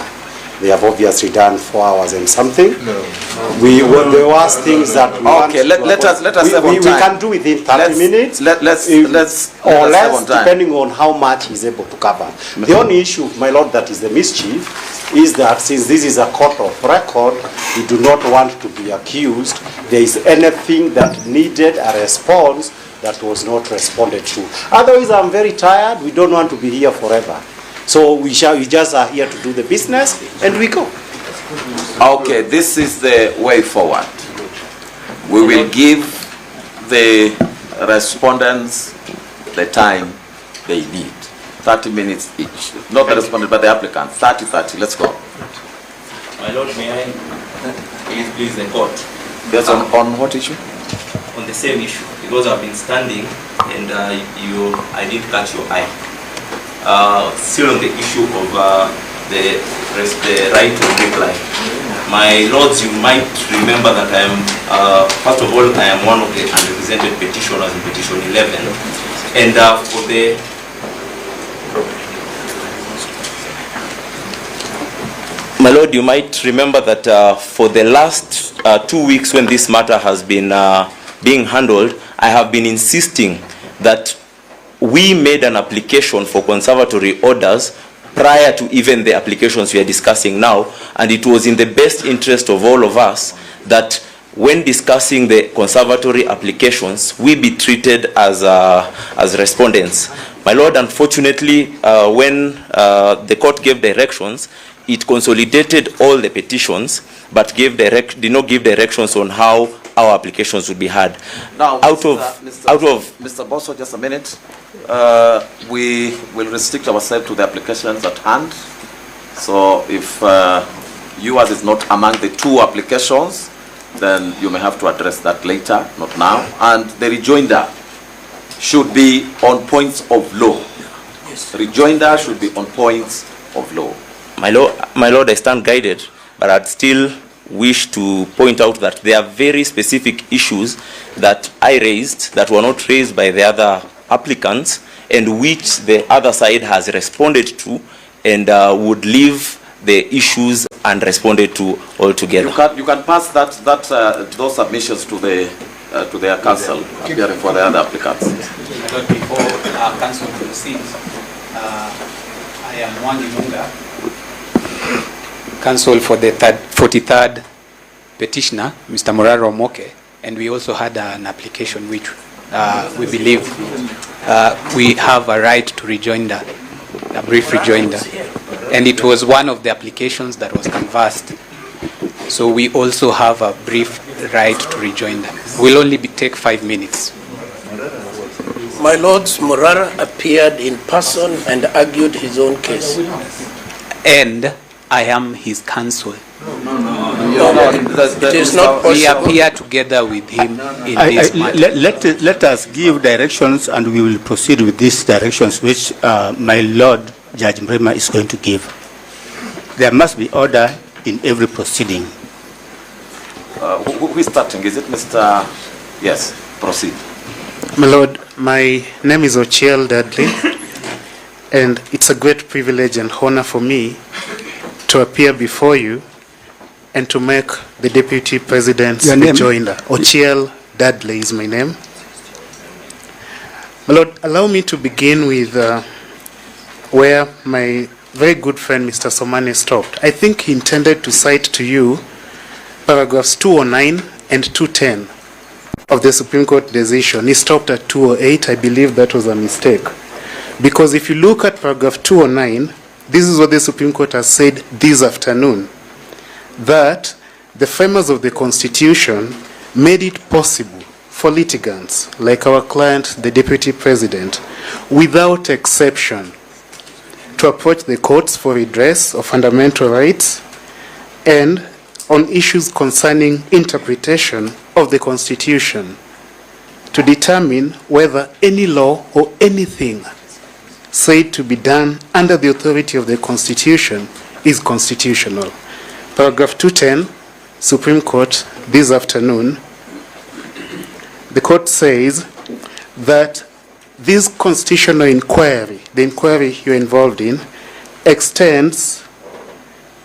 They have obviously done 4 hours and something. There was things that we okay, let us have on time. We can do within 30 minutes. Let's or less, depending on how much he's able to cover. The only issue, my Lord, that is the mischief, is that since this is a court of record, we do not want to be accused there is anything that needed a response that was not responded to. Otherwise, I'm very tired. We don't want to be here forever. So we just are here to do the business and we go. Okay, this is the way forward. We will give the respondents the time they need. 30 minutes each. Not the respondent, but the applicant. 30. Let's go. My Lord, may I please the court? Yes, on what issue? On the same issue, because I've been standing and I didn't catch your eye. Still on the issue of the right to reply. My lords, you might remember that I am, first of all, I am one of the unrepresented petitioners in petition 11. And for the my lord, you might remember that for the last 2 weeks when this matter has been being handled, I have been insisting that we made an application for conservatory orders prior to even the applications we are discussing now, and it was in the best interest of all of us that when discussing the conservatory applications, we be treated as respondents. My Lord, unfortunately, when the court gave directions, it consolidated all the petitions, but did not give directions on how our applications would be heard. Now, Mr. Bosso, just a minute. We will restrict ourselves to the applications at hand. So if yours is not among the two applications, then you may have to address that later, not now. And the rejoinder should be on points of law. Yes. Rejoinder should be on points of law. My Lord, I stand guided, but I'd still wish to point out that there are very specific issues that I raised that were not raised by the other applicants, and which the other side has responded to, and would leave the issues unresponded to altogether. You can pass those submissions to their counsel appearing for the other applicants. But before our counsel proceeds, I am Mwangi Munga, counsel for the 43rd petitioner, Mr. Moraro Moke, and we also had an application which we believe we have a right to rejoinder, a brief rejoinder. And it was one of the applications that was canvassed. So we also have a brief right to rejoinder. We'll only take 5 minutes. My Lords, Morara appeared in person and argued his own case. And I am his counsel. It is not possible. We appear together with him in this matter. Let us give directions, and we will proceed with these directions which my Lord Judge Mrema is going to give. There must be order in every proceeding. Who is starting? Is it Mr. Yes, proceed. My Lord, my name is Ochiel Dudley, and it's a great privilege and honor for me to appear before you and to make the Deputy President's rejoinder. Ochiel Dudley is my name. My Lord, allow me to begin with where my very good friend Mr. Somane stopped. I think he intended to cite to you paragraphs 209 and 210 of the Supreme Court decision. He stopped at 208. I believe that was a mistake. Because if you look at paragraph 209, this is what the Supreme Court has said this afternoon, that the framers of the Constitution made it possible for litigants, like our client, the Deputy President, without exception, to approach the courts for redress of fundamental rights and on issues concerning interpretation of the Constitution to determine whether any law or anything said to be done under the authority of the Constitution is constitutional. Paragraph 210, Supreme Court, this afternoon, the court says that this constitutional inquiry, the inquiry you're involved in, extends,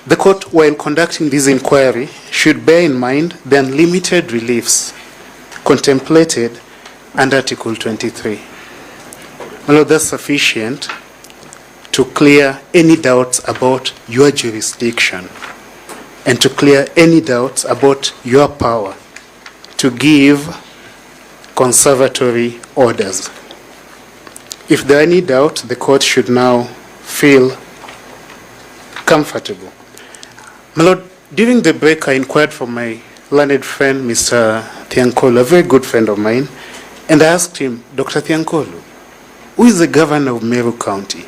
the court, while conducting this inquiry, should bear in mind the unlimited reliefs contemplated under Article 23. Well, that's sufficient to clear any doubts about your jurisdiction and to clear any doubts about your power to give conservatory orders. If there are any doubt, the court should now feel comfortable. My Lord, during the break, I inquired from my learned friend, Mr. Thiankolu, a very good friend of mine, and I asked him, Dr. Thiankolu, who is the governor of Meru County?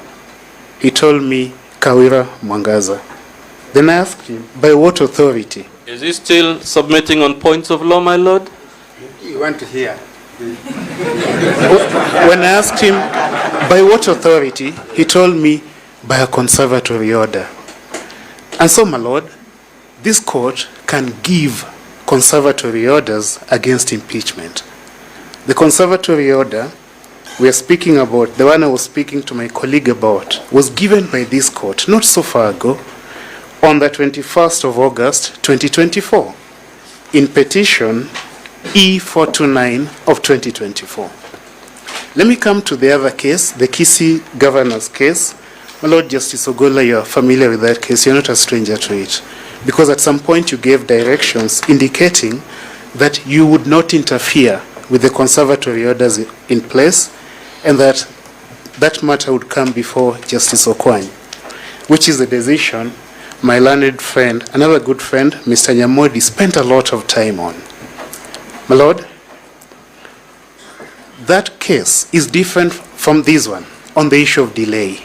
He told me, Kawira Mwangaza. Then I asked him, by what authority? Is he still submitting on points of law, my lord? You want to hear? When I asked him, by what authority, he told me, by a conservatory order. And so, my lord, this court can give conservatory orders against impeachment. The conservatory order we are speaking about, the one I was speaking to my colleague about, was given by this court not so far ago, on the 21st of August 2024, in petition E429 of 2024. Let me come to the other case, the Kisii governor's case. My Lord Justice Ogola, you are familiar with that case. You're not a stranger to it. Because at some point you gave directions indicating that you would not interfere with the conservatory orders in place, and that that matter would come before Justice Okwany, which is a decision my learned friend, another good friend, Mr. Nyamodi, spent a lot of time on. My Lord, that case is different from this one on the issue of delay.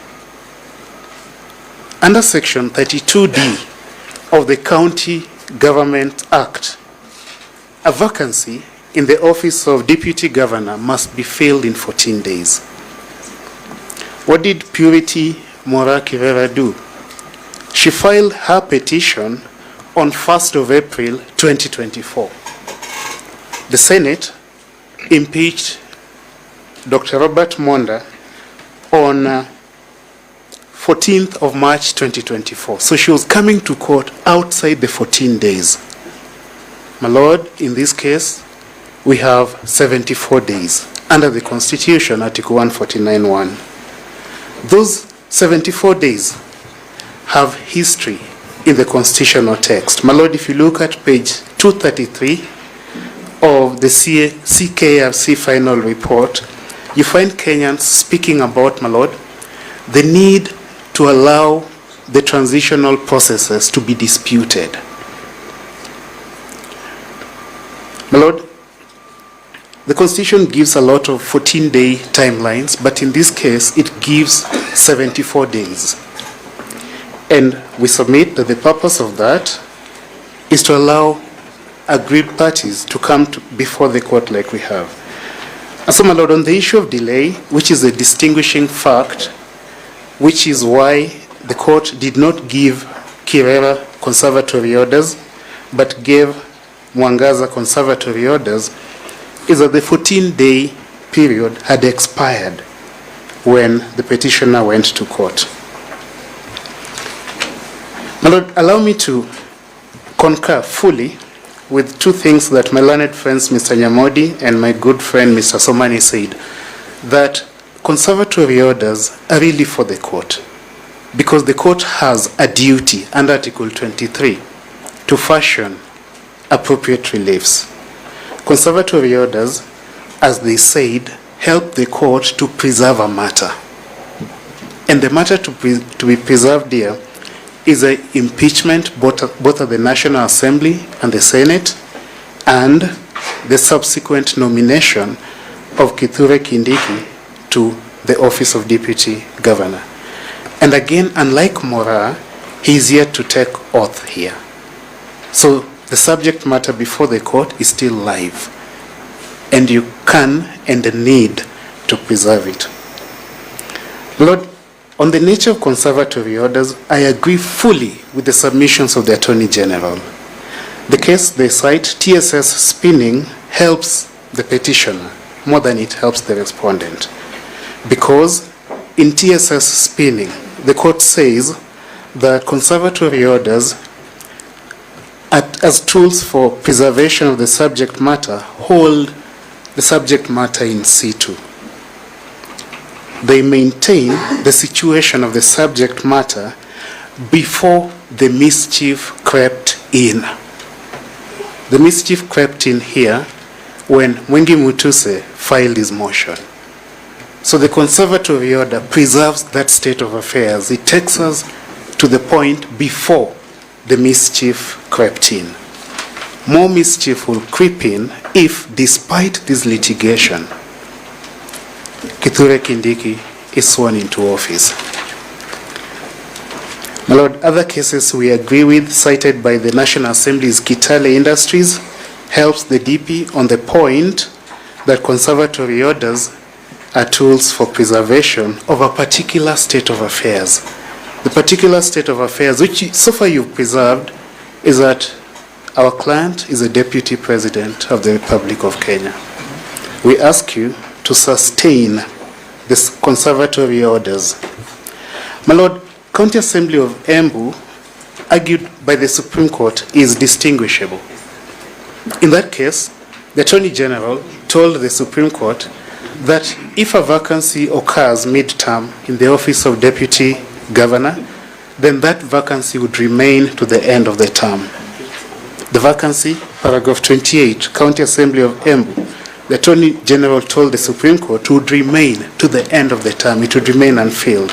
Under Section 32D of the County Government Act, a vacancy in the office of Deputy Governor must be filled in 14 days. What did Purity Mora Kirera do? She filed her petition on 1st of April 2024. The Senate impeached Dr. Robert Monda on 14th of March 2024. So she was coming to court outside the 14 days. My Lord, in this case, we have 74 days under the Constitution, Article 149(1). Those 74 days have history in the constitutional text. My Lord, if you look at page 233 of the CKRC final report, you find Kenyans speaking about, my Lord, the need to allow the transitional processes to be disputed. My Lord, the Constitution gives a lot of 14-day timelines, but in this case, it gives 74 days. And we submit that the purpose of that is to allow aggrieved parties to come before the court like we have. And so, my Lord, on the issue of delay, which is a distinguishing fact, which is why the court did not give Kirera conservatory orders, but gave Mwangaza conservatory orders, is that the 14-day period had expired when the petitioner went to court. My Lord, allow me to concur fully with two things that my learned friends, Mr. Nyamodi and my good friend, Mr. Somani, said, that conservatory orders are really for the court, because the court has a duty under Article 23 to fashion appropriate reliefs. Conservatory orders, as they said, help the court to preserve a matter. And the matter to be preserved here is an impeachment both at the National Assembly and the Senate, and the subsequent nomination of Kithure Kindiki to the office of Deputy Governor. And again, unlike Mora, he is yet to take oath here. So the subject matter before the court is still live, and you can and need to preserve it. Lord, on the nature of conservatory orders, I agree fully with the submissions of the Attorney General. The case they cite, TSS spinning, helps the petitioner more than it helps the respondent. Because in TSS spinning, the court says that conservatory orders, as tools for preservation of the subject matter, hold the subject matter in situ. They maintain the situation of the subject matter before the mischief crept in. The mischief crept in here when Mwengi Mutuse filed his motion. So the conservatory order preserves that state of affairs. It takes us to the point before the mischief crept in. More mischief will creep in if, despite this litigation, Kithure Kindiki is sworn into office. My Lord, other cases we agree with, cited by the National Assembly's Kitale Industries, helps the DP on the point that conservatory orders are tools for preservation of a particular state of affairs. The particular state of affairs, which so far you've preserved, is that our client is a Deputy President of the Republic of Kenya. We ask you to sustain this conservatory orders. My Lord, County Assembly of Embu, argued by the Supreme Court, is distinguishable. In that case, the Attorney General told the Supreme Court that if a vacancy occurs mid-term in the office of Deputy Governor, then that vacancy would remain to the end of the term. The vacancy, paragraph 28, County Assembly of Embu. The Attorney General told the Supreme Court to remain to the end of the term. It would remain unfilled.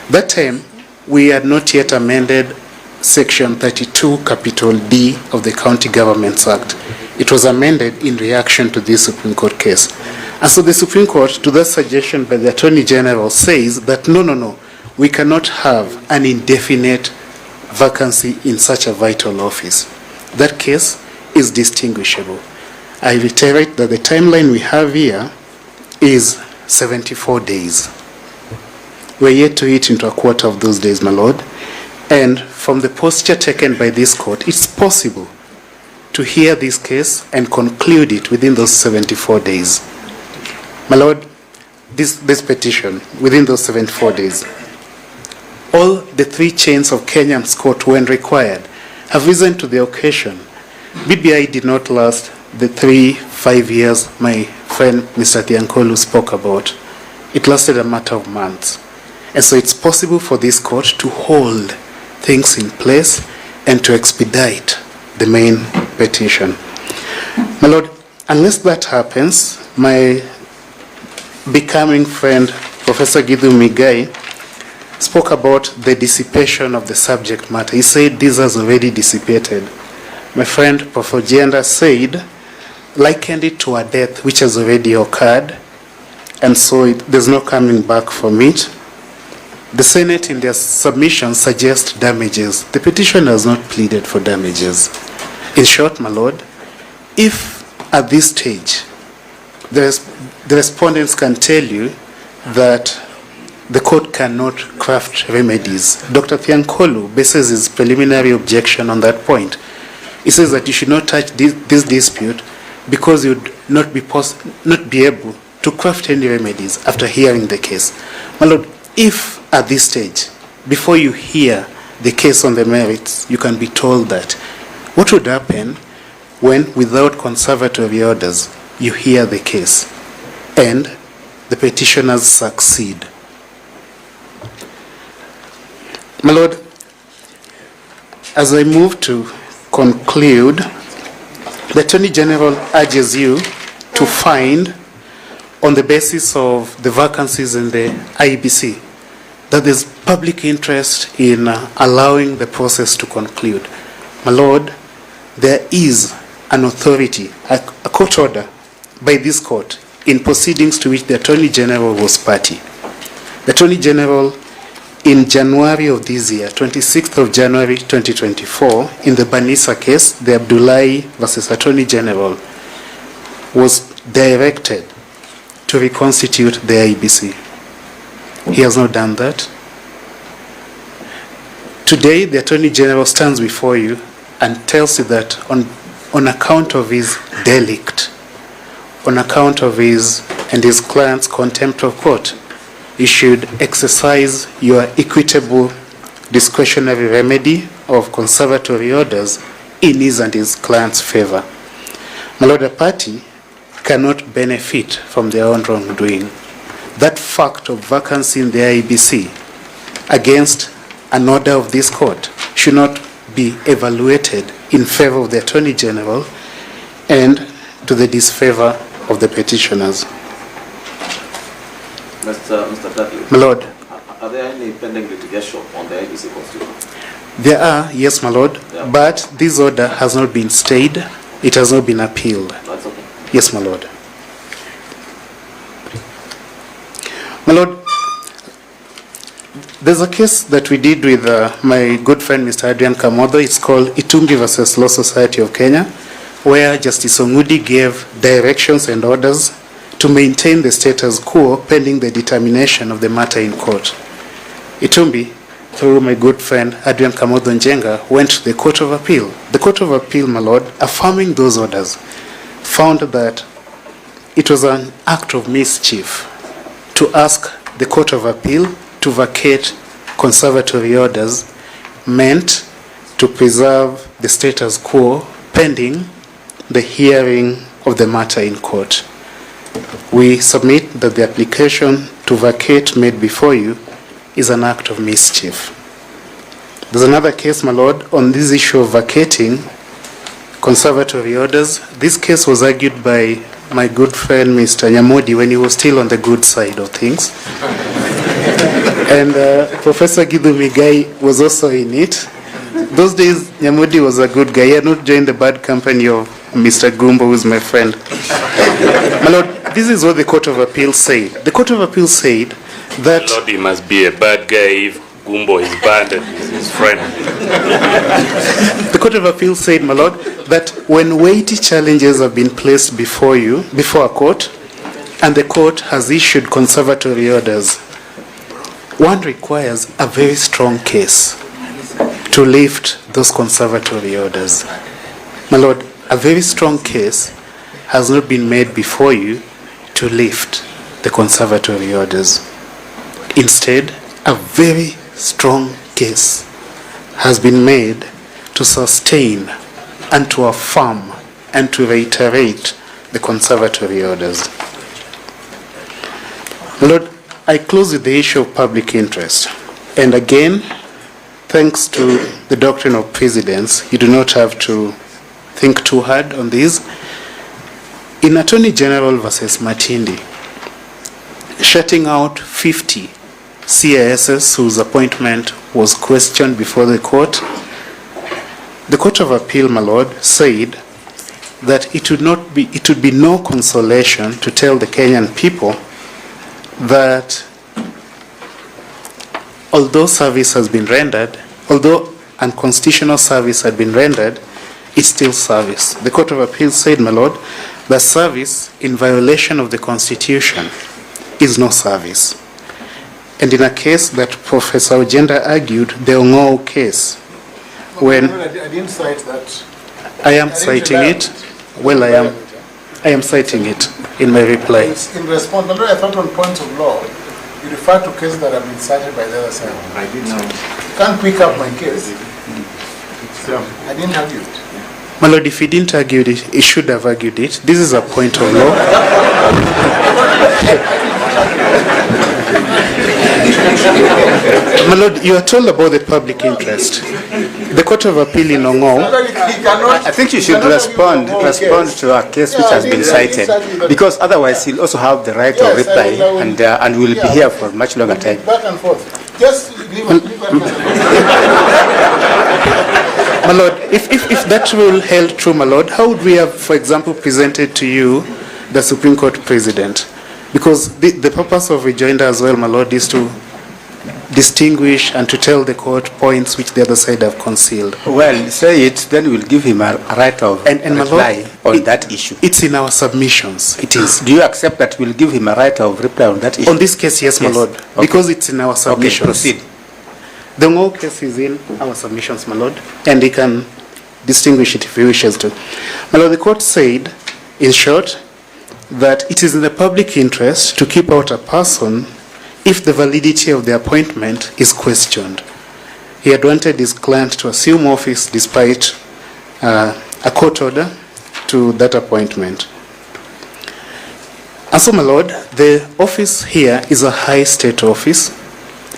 That time, we had not yet amended Section 32, capital D of the County Governments Act. It was amended in reaction to this Supreme Court case. And so the Supreme Court, to that suggestion by the Attorney General, says that no, we cannot have an indefinite vacancy in such a vital office. That case is distinguishable. I reiterate that the timeline we have here is 74 days. We're yet to eat into a quarter of those days, my Lord. And from the posture taken by this court, it's possible to hear this case and conclude it within those 74 days. My Lord, this petition, within those 74 days, all the three chains of Kenyans court, when required, have risen to the occasion. BBI did not last the 3-5 years my friend Mr. Tiankolu spoke about. It lasted a matter of months. And so it's possible for this court to hold things in place and to expedite the main petition. My Lord, unless that happens, my becoming friend, Professor Githu Migai, spoke about the dissipation of the subject matter. He said this has already dissipated. My friend, Prof. Rejoinder, said, likened it to a death which has already occurred, and so there's no coming back from it. The Senate, in their submission, suggests damages. The petitioner has not pleaded for damages. In short, my Lord, if at this stage the respondents can tell you that the court cannot craft remedies, Dr. Tiankolu bases his preliminary objection on that point. He says that you should not touch this dispute because you would not be able to craft any remedies after hearing the case. My Lord, if at this stage, before you hear the case on the merits, you can be told that, what would happen when, without conservatory orders, you hear the case and the petitioners succeed? My Lord, as I move to conclude, the Attorney General urges you to find, on the basis of the vacancies in the IEBC, that there's public interest in allowing the process to conclude. My Lord, there is an authority, a court order by this court in proceedings to which the Attorney General was party. The Attorney General, in January of this year, 26th of January 2024, in the Banisa case, the Abdullahi versus Attorney General, was directed to reconstitute the IEBC. He has not done that. Today, the Attorney General stands before you and tells you that on account of his delict, on account of his and his client's contempt of court, you should exercise your equitable discretionary remedy of conservatory orders in his and his client's favor. My Lord, a party cannot benefit from their own wrongdoing. That fact of vacancy in the IEBC against an order of this court should not be evaluated in favor of the Attorney General and to the disfavor of the petitioners. Mr. Dudley. My Lord. Are there any pending litigation on the IEBC constitution? There are, yes, my Lord, but this order has not been stayed. It has not been appealed. That's okay. Yes, my Lord. My Lord, there's a case that we did with my good friend Mr. Adrian Kamodo. It's called Itumbi versus Law Society of Kenya, where Justice Ongudi gave directions and orders to maintain the status quo pending the determination of the matter in court. Itumbi, through my good friend Adrian Kamodo Njenga, went to the Court of Appeal. The Court of Appeal, my Lord, affirming those orders, found that it was an act of mischief to ask the Court of Appeal to vacate conservatory orders meant to preserve the status quo pending the hearing of the matter in court. We submit that the application to vacate made before you is an act of mischief. There's another case, my Lord, on this issue of vacating conservatory orders. This case was argued by my good friend Mr. Nyamodi when he was still on the good side of things. And Professor Githu Migai was also in it. Those days, Nyamodi was a good guy. He had not joined the bad company of Mr. Gumbo, who is my friend. My Lord, this is what the Court of Appeal said. The Court of Appeal said that... Lord, he must be a bad guy if Gumbo is banned and is his friend. The Court of Appeal said, my Lord, that when weighty challenges have been placed before a court, and the court has issued conservatory orders, one requires a very strong case to lift those conservatory orders. My Lord, a very strong case has not been made before you to lift the conservatory orders. Instead, a very strong case has been made to sustain and to affirm and to reiterate the conservatory orders. Lord, I close with the issue of public interest. And again, thanks to the doctrine of precedence, you do not have to think too hard on this. In Attorney General versus Matindi, shutting out 50 CISs whose appointment was questioned before the Court of Appeal, my Lord, said that it would be no consolation to tell the Kenyan people that although service has been rendered, although unconstitutional service had been rendered, it's still service. The Court of Appeal said, my Lord, that service in violation of the Constitution is no service. And in a case that Professor Rejoinder argued, the Ong'o case, when I didn't cite that. I am citing it. Well, I am citing it in my reply. In response, although I thought on points of law, you refer to cases that have been cited by the other side. I did not. You can't pick up my case. I didn't argue it. My Lord, if he didn't argue it, he should have argued it. This is a point of law. My Lord, you are told about the public interest. The Court of Appeal in Ong'o. I think you should respond to a case which has been cited, because otherwise he'll also have the right of reply, and we'll be here for much longer time. Back and forth. Just leave My Lord, if that rule held true, my Lord, how would we have, for example, presented to you the Supreme Court President? Because the purpose of Rejoinder as well, my Lord, is to distinguish and to tell the court points which the other side have concealed. Well, say it, then we'll give him a right of reply on that issue. It's in our submissions. It is. Do you accept that we'll give him a right of reply on that issue? On this case, yes, my Lord, okay. Because it's in our submissions. Okay, proceed. The Ong'o case is in our submissions, my Lord, and he can distinguish it if he wishes to. My Lord, the court said, in short, that it is in the public interest to keep out a person if the validity of the appointment is questioned. He had wanted his client to assume office despite a court order to that appointment. And so, my Lord, the office here is a high state office.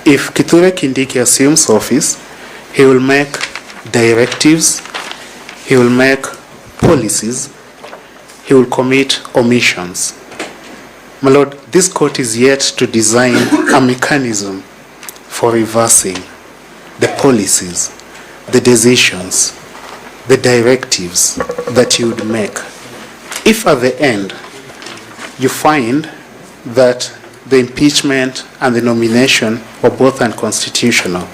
If Kithure Kindiki assumes office, he will make directives, he will make policies, he will commit omissions. My Lord, this court is yet to design a mechanism for reversing the policies, the decisions, the directives that you would make. If at the end you find that the impeachment and the nomination were both unconstitutional,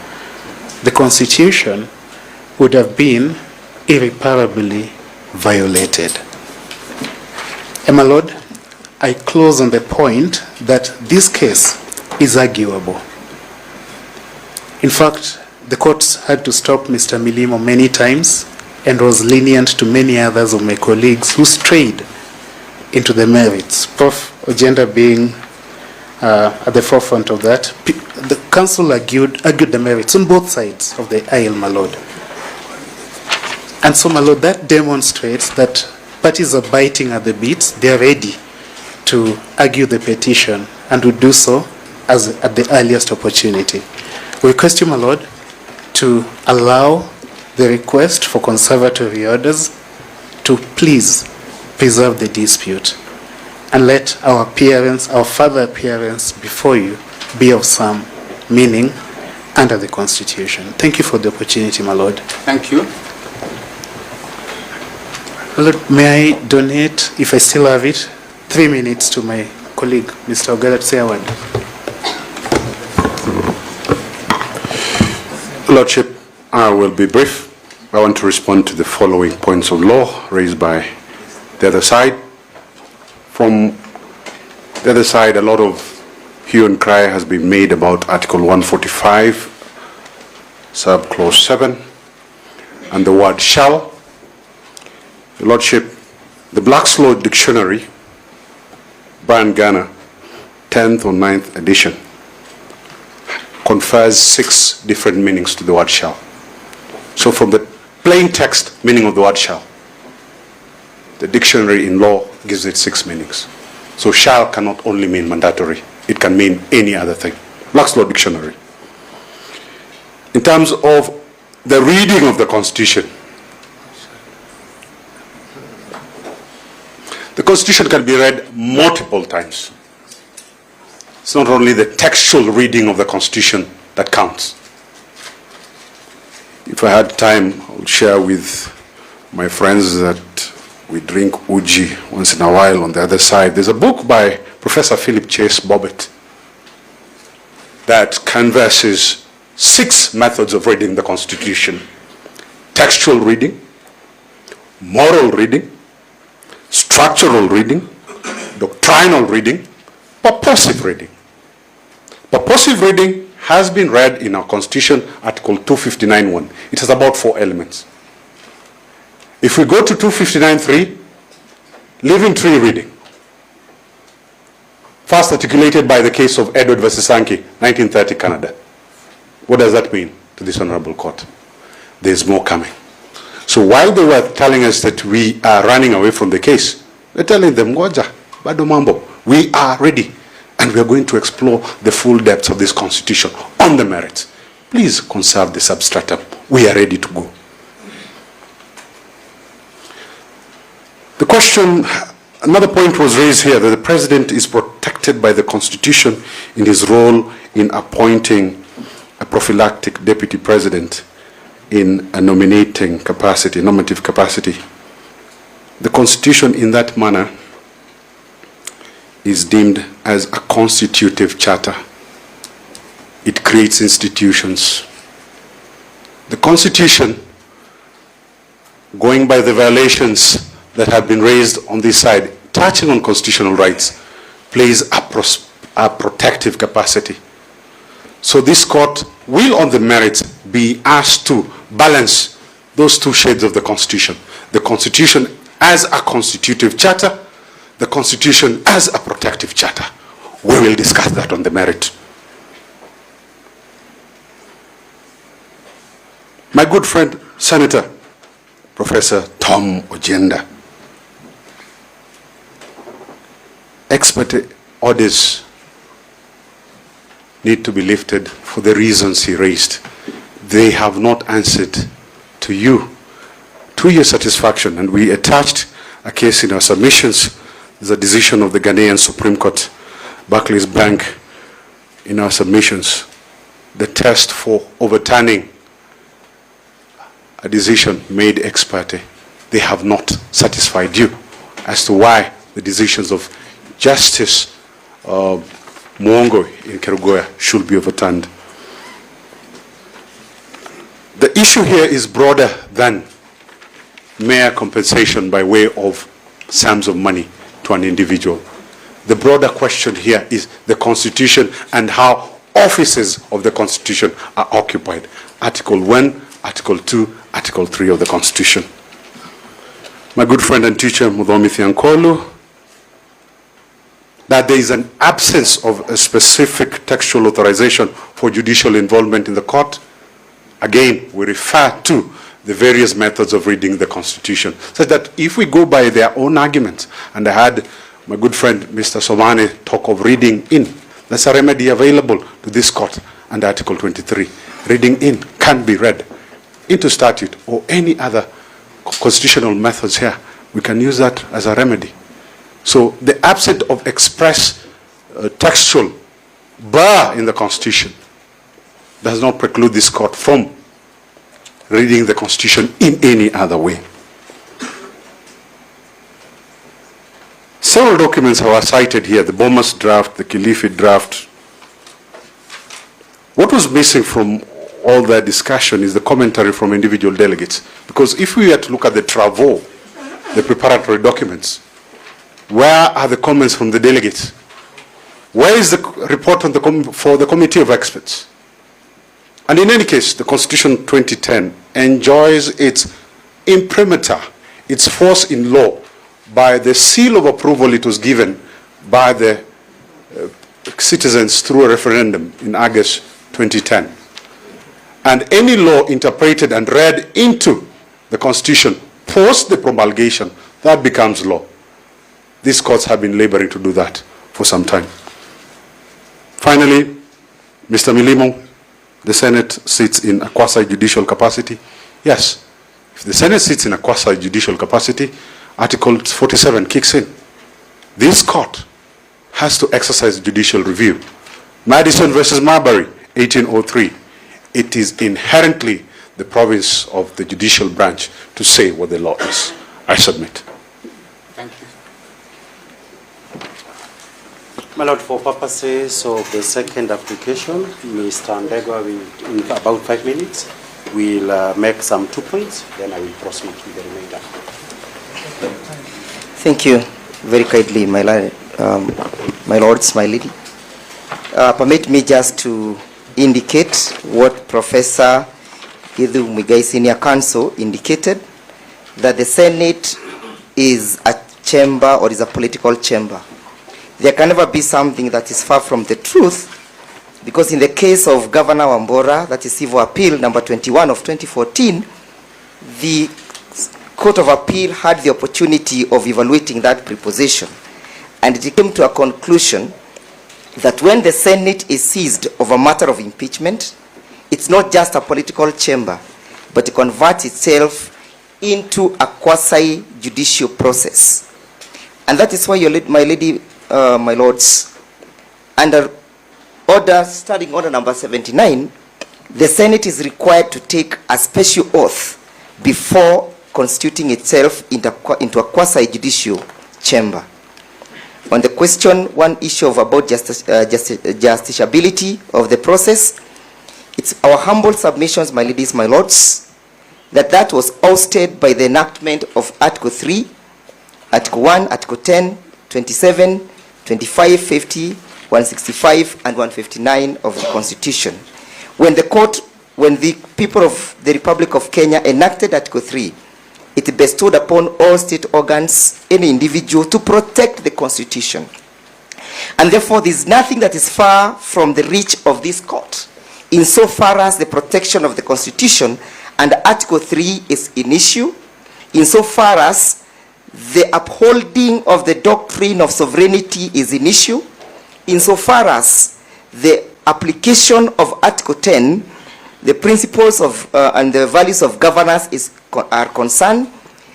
the Constitution would have been irreparably violated. And my Lord, I close on the point that this case is arguable. In fact, the courts had to stop Mr. Milimo many times and was lenient to many others of my colleagues who strayed into the merits. Prof. Rejoinder being at the forefront of that. The council argued the merits on both sides of the aisle, my Lord. And so, my Lord, that demonstrates that parties are biting at the bits. They are ready to argue the petition and would do so at the earliest opportunity. We request you, my Lord, to allow the request for conservatory orders to please preserve the dispute and let our appearance, our further appearance before you be of some meaning under the Constitution. Thank you for the opportunity, my Lord. Thank you. Lord, may I donate, if I still have it, 3 minutes to my colleague, Mr. Gov't, to say a word. Lordship, I will be brief. I want to respond to the following points of law raised by the other side. From the other side, a lot of hue and cry has been made about Article 145, subclause 7, and the word shall. Your Lordship, the Black's Law Dictionary, Brian Garner, 10th or 9th edition, confers 6 different meanings to the word shall. So from the plain text meaning of the word shall, the dictionary in law gives it 6 meanings. So shall cannot only mean mandatory, it can mean any other thing. Black's Law Dictionary. In terms of the reading of the Constitution, the Constitution can be read multiple times. It's not only the textual reading of the Constitution that counts. If I had time, I would share with my friends that we drink uji once in a while on the other side. There's a book by Professor Philip Chase Bobbitt that canvasses 6 methods of reading the Constitution: textual reading, moral reading, structural reading, doctrinal reading, purposive reading. Purposive reading has been read in our Constitution, Article 259(1). It has about 4 elements. If we go to 259(3), living tree reading, first articulated by the case of Edward versus Sankey, 1930 Canada. What does that mean to this honorable court? There's more coming. So while they were telling us that we are running away from the case, we're telling them, Ngoja, bado mambo, we are ready. And we are going to explore the full depths of this Constitution on the merits. Please conserve the substratum. We are ready to go. The question, another point was raised here, that the President is protected by the Constitution in his role in appointing a prophylactic Deputy President in a nominating capacity, nominative capacity. The Constitution in that manner is deemed as a constitutive charter. It creates institutions. The Constitution, going by the violations that have been raised on this side, touching on constitutional rights, plays a protective capacity. So this court will, on the merits, be asked to balance those 2 shades of the Constitution. The Constitution as a constitutive charter, the Constitution as a protective charter. We will discuss that on the merit. My good friend, Senator Professor Tom Ojenda, expert orders need to be lifted for the reasons he raised. They have not answered to you, to your satisfaction, and we attached a case in our submissions. There's a decision of the Ghanaian Supreme Court, Barclays Bank, in our submissions. The test for overturning a decision made ex parte, they have not satisfied you as to why the decisions of Justice Mwongo in Kerugoya should be overturned. The issue here is broader than mere compensation by way of sums of money to an individual. The broader question here is the Constitution and how offices of the Constitution are occupied. Article 1, Article 2, Article 3 of the Constitution. My good friend and teacher, Mudhomi Thiankolu, that there is an absence of a specific textual authorization for judicial involvement in the court. Again, we refer to the various methods of reading the Constitution, so that if we go by their own arguments, and I had my good friend Mr. Somane talk of reading in, there's a remedy available to this court under Article 23. Reading in can be read into statute or any other constitutional methods here we can use that as a remedy. So the absence of express textual bar in the Constitution does not preclude this court from reading the Constitution in any other way. Several documents are cited here, the Bomas draft, the Kilifi draft. What was missing from all that discussion is the commentary from individual delegates. Because if we were to look at the travaux, the preparatory documents, where are the comments from the delegates? Where is the report on for the committee of experts? And in any case, the Constitution 2010 enjoys its imprimatur, its force in law, by the seal of approval it was given by the citizens through a referendum in August 2010. And any law interpreted and read into the Constitution post the promulgation, that becomes law. These courts have been laboring to do that for some time. Finally, Mr. Milimo, the Senate sits in a quasi-judicial capacity. Yes, if the Senate sits in a quasi-judicial capacity, Article 47 kicks in. This court has to exercise judicial review. Madison versus Marbury, 1803. It is inherently the province of the judicial branch to say what the law is. I submit. Thank you. My Lord, for purposes of the second application, Mr. Ndegwa will, in about 5 minutes, will make some 2 points, then I will proceed with the remainder. Thank you very kindly, my lords, my lady. Permit me just to indicate what Professor Githu Muigai Senior Counsel indicated, that the Senate is a chamber or is a political chamber. There can never be something that is far from the truth, because in the case of Governor Wambora, that is civil appeal number 21 of 2014, the Court of Appeal had the opportunity of evaluating that preposition, and it came to a conclusion that when the Senate is seized of a matter of impeachment, it's not just a political chamber, but it converts itself into a quasi-judicial process. And that is why, my lady, my lords, under starting order number 79, the Senate is required to take a special oath before constituting itself into a quasi-judicial chamber. On the question, one issue of about justiciability of the process, it's our humble submissions, my ladies, my lords, that was ousted by the enactment of Article 3, Article 1, Article 10, 27, 25, 50, 165, and 159 of the Constitution. When the people of the Republic of Kenya enacted Article 3, it bestowed upon all state organs, any individual, to protect the Constitution. And therefore, there is nothing that is far from the reach of this court, insofar as the protection of the Constitution and Article 3 is in issue, insofar as the upholding of the doctrine of sovereignty is in issue, insofar as the application of Article 10, the principles of and the values of governance are concerned,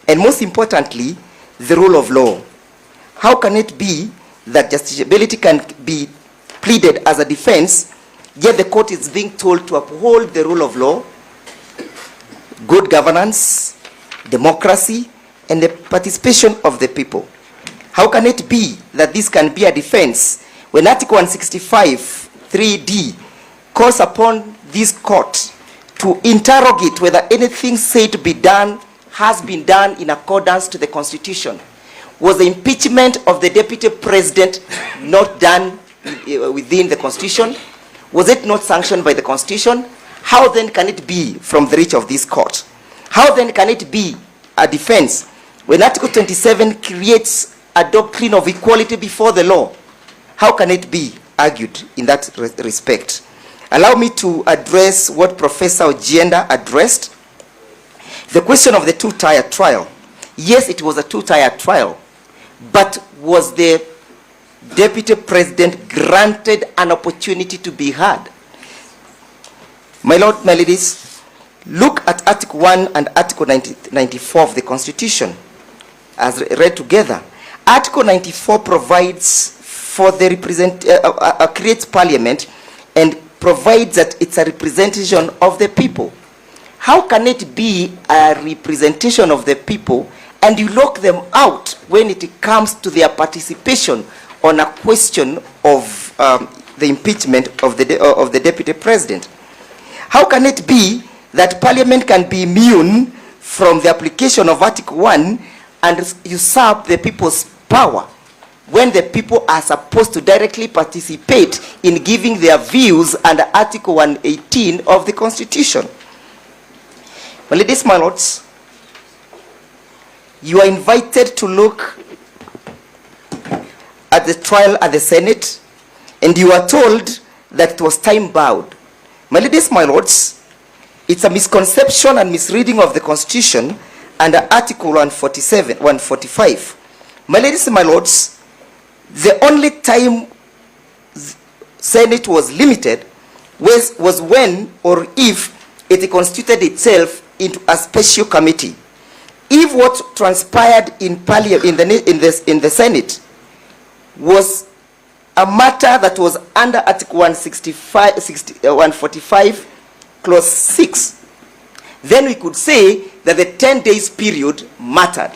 and most importantly, the rule of law. How can it be that justiciability can be pleaded as a defense, yet the court is being told to uphold the rule of law, good governance, democracy, and the participation of the people? How can it be that this can be a defense when Article 165, 3D, calls upon this court to interrogate whether anything said to be done has been done in accordance to the Constitution? Was the impeachment of the Deputy President not done within the Constitution? Was it not sanctioned by the Constitution? How then can it be from the reach of this court? How then can it be a defense when Article 27 creates a doctrine of equality before the law? How can it be argued in that respect? Allow me to address what Professor Rejoinder addressed. The question of the two-tier trial. Yes, it was a two-tier trial, but was the Deputy President granted an opportunity to be heard? My Lord, my ladies, look at Article 1 and Article 94 of the Constitution. as read together. Article 94 provides for the creates parliament and provides that it's a representation of the people. How can it be a representation of the people and you lock them out when it comes to their participation on a question of the impeachment of the deputy president? How can it be that parliament can be immune from the application of Article 1 and usurp the people's power when the people are supposed to directly participate in giving their views under Article 118 of the Constitution? My ladies, my lords, you are invited to look at the trial at the Senate, and you are told that it was time-bound. My ladies, my lords, it's a misconception and misreading of the Constitution under Article 145. My ladies and my lords, the only time Senate was limited was when or if it constituted itself into a special committee. If what transpired in the Senate was a matter that was under Article 145, Clause 6, then we could say that the 10 days period mattered.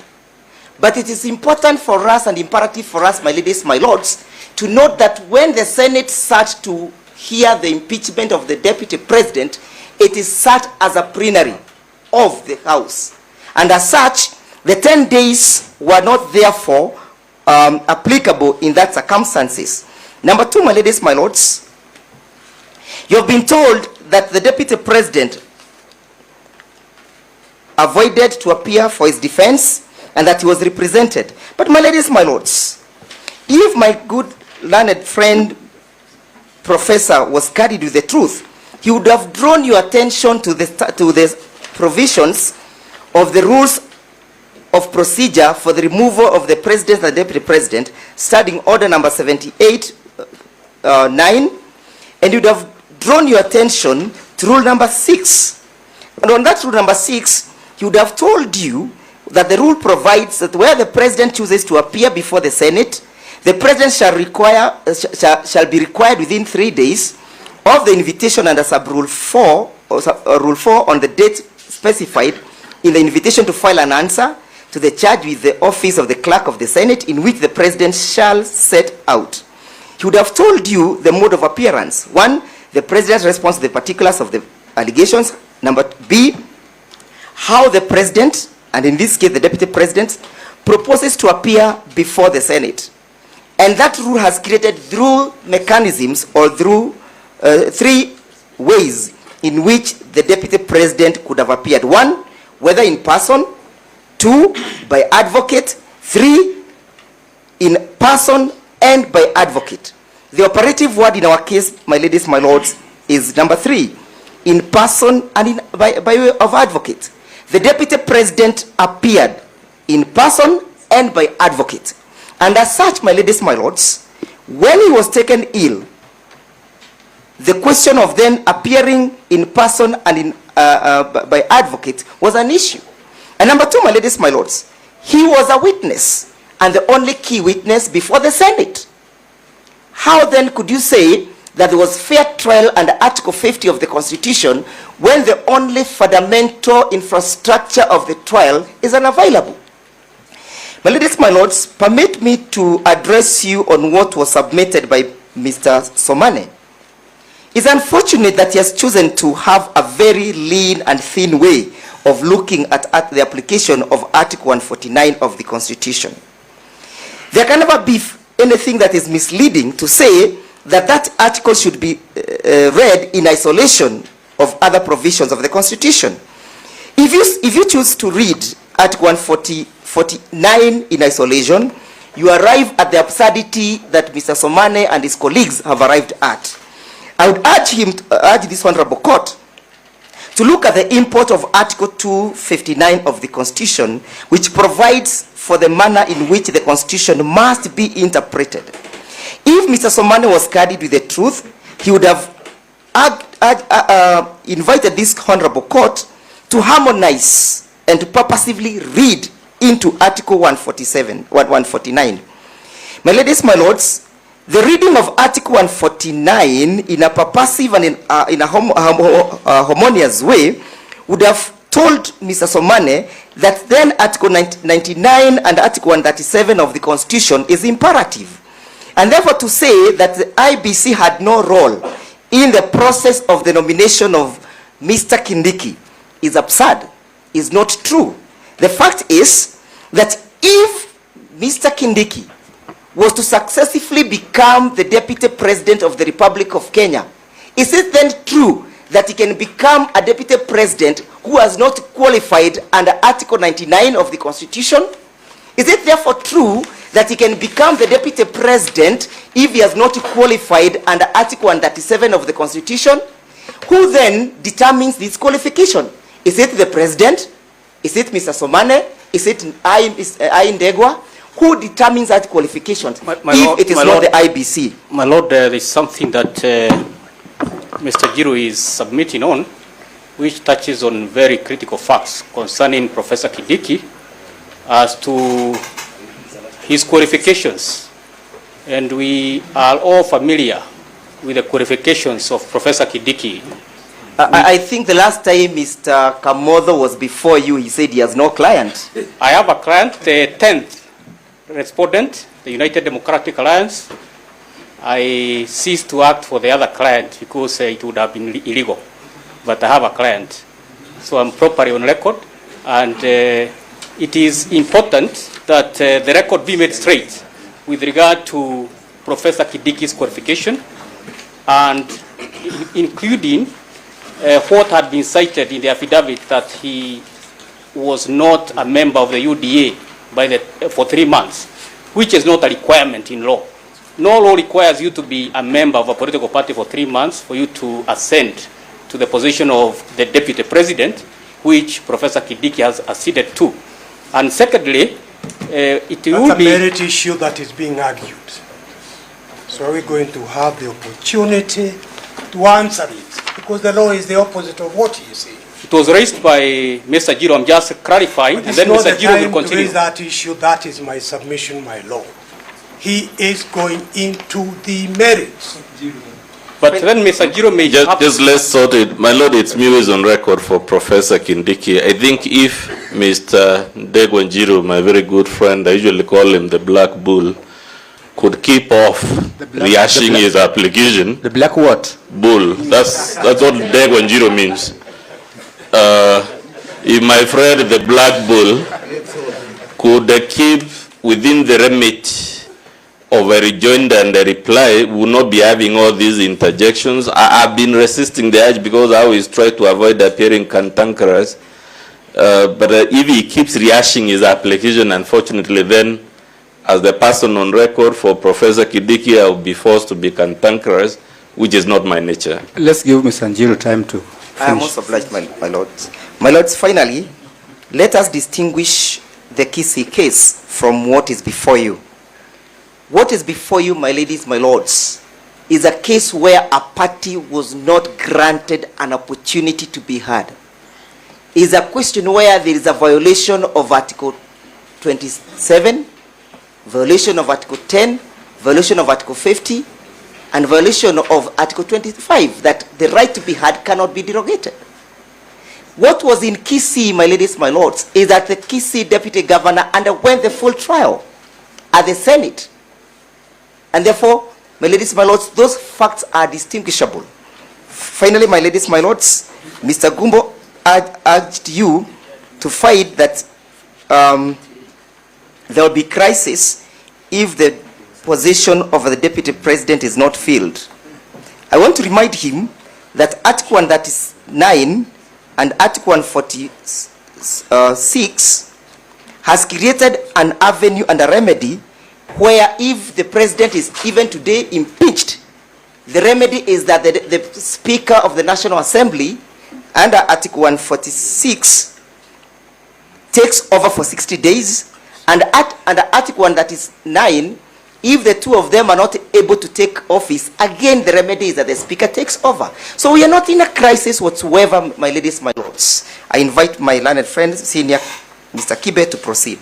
But it is important for us and imperative for us, my ladies, my lords, to note that when the Senate sat to hear the impeachment of the deputy president, it is sat as a plenary of the House. And as such, the 10 days were not therefore applicable in that circumstances. Number two, my ladies, my lords, you have been told that the deputy president avoided to appear for his defense and that he was represented. But my ladies, my lords, if my good learned friend professor was carried with the truth, he would have drawn your attention to the provisions of the rules of procedure for the removal of the president and deputy president, starting order number 78(9), and you would have drawn your attention to rule number 6. And on that rule number 6, he would have told you that the rule provides that where the president chooses to appear before the Senate, the president shall be required within 3 days of the invitation under sub-rule 4, or rule 4 on the date specified in the invitation to file an answer to the charge with the office of the clerk of the Senate in which the president shall set out. He would have told you the mode of appearance. 1, the president's response to the particulars of the allegations. Number B, how the president, and in this case the deputy president, proposes to appear before the Senate. And that rule has created through mechanisms or through 3 ways in which the deputy president could have appeared. 1, whether in person. 2, by advocate. 3, in person and by advocate. The operative word in our case, my ladies, my lords, is number 3, in person and by way of advocate. The deputy president appeared in person and by advocate. And as such, my ladies, my lords, when he was taken ill, the question of then appearing in person and by advocate was an issue. And number 2, my ladies, my lords, he was a witness and the only key witness before the Senate. How then could you say that there was fair trial under Article 50 of the Constitution when the only fundamental infrastructure of the trial is unavailable? My ladies, my lords, permit me to address you on what was submitted by Mr. Somane. It's unfortunate that he has chosen to have a very lean and thin way of looking at the application of Article 149 of the Constitution. There can never be anything that is misleading to say that that article should be read in isolation of other provisions of the Constitution. If you choose to read Article 149 in isolation, you arrive at the absurdity that Mr. Somane and his colleagues have arrived at. I would urge this honorable court to look at the import of Article 259 of the Constitution, which provides for the manner in which the Constitution must be interpreted. If Mr. Somane was carried with the truth, he would have invited this honorable court to harmonize and to purposively read into Article 149. My ladies, my lords, the reading of Article 149 in a purposive and in a harmonious way would have told Mr. Somane that then Article 99 and Article 137 of the Constitution is imperative. And therefore to say that the IBC had no role in the process of the nomination of Mr. Kindiki is absurd, is not true. The fact is that if Mr. Kindiki was to successfully become the Deputy President of the Republic of Kenya, is it then true that he can become a Deputy President who has not qualified under Article 99 of the Constitution? Is it therefore true that he can become the Deputy President if he has not qualified under Article 137 of the Constitution? Who then determines this qualification? Is it the President? Is it Mr. Somane? Is it I Ndegwa? Who determines that qualification if it is not the IBC? My Lord, there is something that Mr. Giro is submitting on, which touches on very critical facts concerning Professor Kindiki as to his qualifications. And we are all familiar with the qualifications of Professor Kindiki. I think the last time Mr. Kamodo was before you, he said he has no client. I have a client, the 10th respondent, the United Democratic Alliance. I ceased to act for the other client because it would have been illegal. But I have a client. So I'm properly on record. And it is important that the record be made straight with regard to Professor Kindiki's qualification, and including what had been cited in the affidavit that he was not a member of the UDA for 3 months, which is not a requirement in law. No law requires you to be a member of a political party for 3 months for you to ascend to the position of the Deputy President, which Professor Kindiki has acceded to. And secondly, it will be... That's a merit issue that is being argued. So are we going to have the opportunity to answer it? Because the law is the opposite of what you say. It was raised by Mr. Giro. I'm just clarifying, and then Mr. Giro will continue. To raise that issue, that is my submission, my law. He is going into the merits. But then Mr. Giro may just let's sort it. My Lord, it's me who is on record for Professor Kindiki. I think if Mr. Ndegwa, my very good friend, I usually call him the Black Bull, could keep off rehashing his application. The black what? Bull. That's what Ndegwa means. If my friend the Black Bull could keep within the remit of a rejoinder and a reply, we will not be having all these interjections. I've been resisting the urge because I always try to avoid appearing cantankerous. But if he keeps rehashing his application, unfortunately, then as the person on record for Professor Kindiki, I will be forced to be cantankerous, which is not my nature. Let's give Mr. Njiro time to finish. I am also obliged, my lords. My lords, finally, let us distinguish the Kisii case from what is before you. What is before you, my ladies, my lords, is a case where a party was not granted an opportunity to be heard. It is a question where there is a violation of Article 27, violation of Article 10, violation of Article 50, and violation of Article 25, that the right to be heard cannot be derogated. What was in Kisii, my ladies, my lords, is that the Kisii deputy governor underwent the full trial at the Senate. And therefore, my ladies, my lords, those facts are distinguishable. Finally, my ladies, my lords, Mr. Gumbo urged you to fight that there will be crisis if the position of the deputy president is not filled. I want to remind him that Article 139 and Article 146 has created an avenue and a remedy where if the president is even today impeached, the remedy is that the Speaker of the National Assembly under Article 146 takes over for 60 days, and under Article 139, if the two of them are not able to take office, again the remedy is that the Speaker takes over. So we are not in a crisis whatsoever, my ladies, my lords. I invite my learned friend, Senior Mr. Kibe to proceed.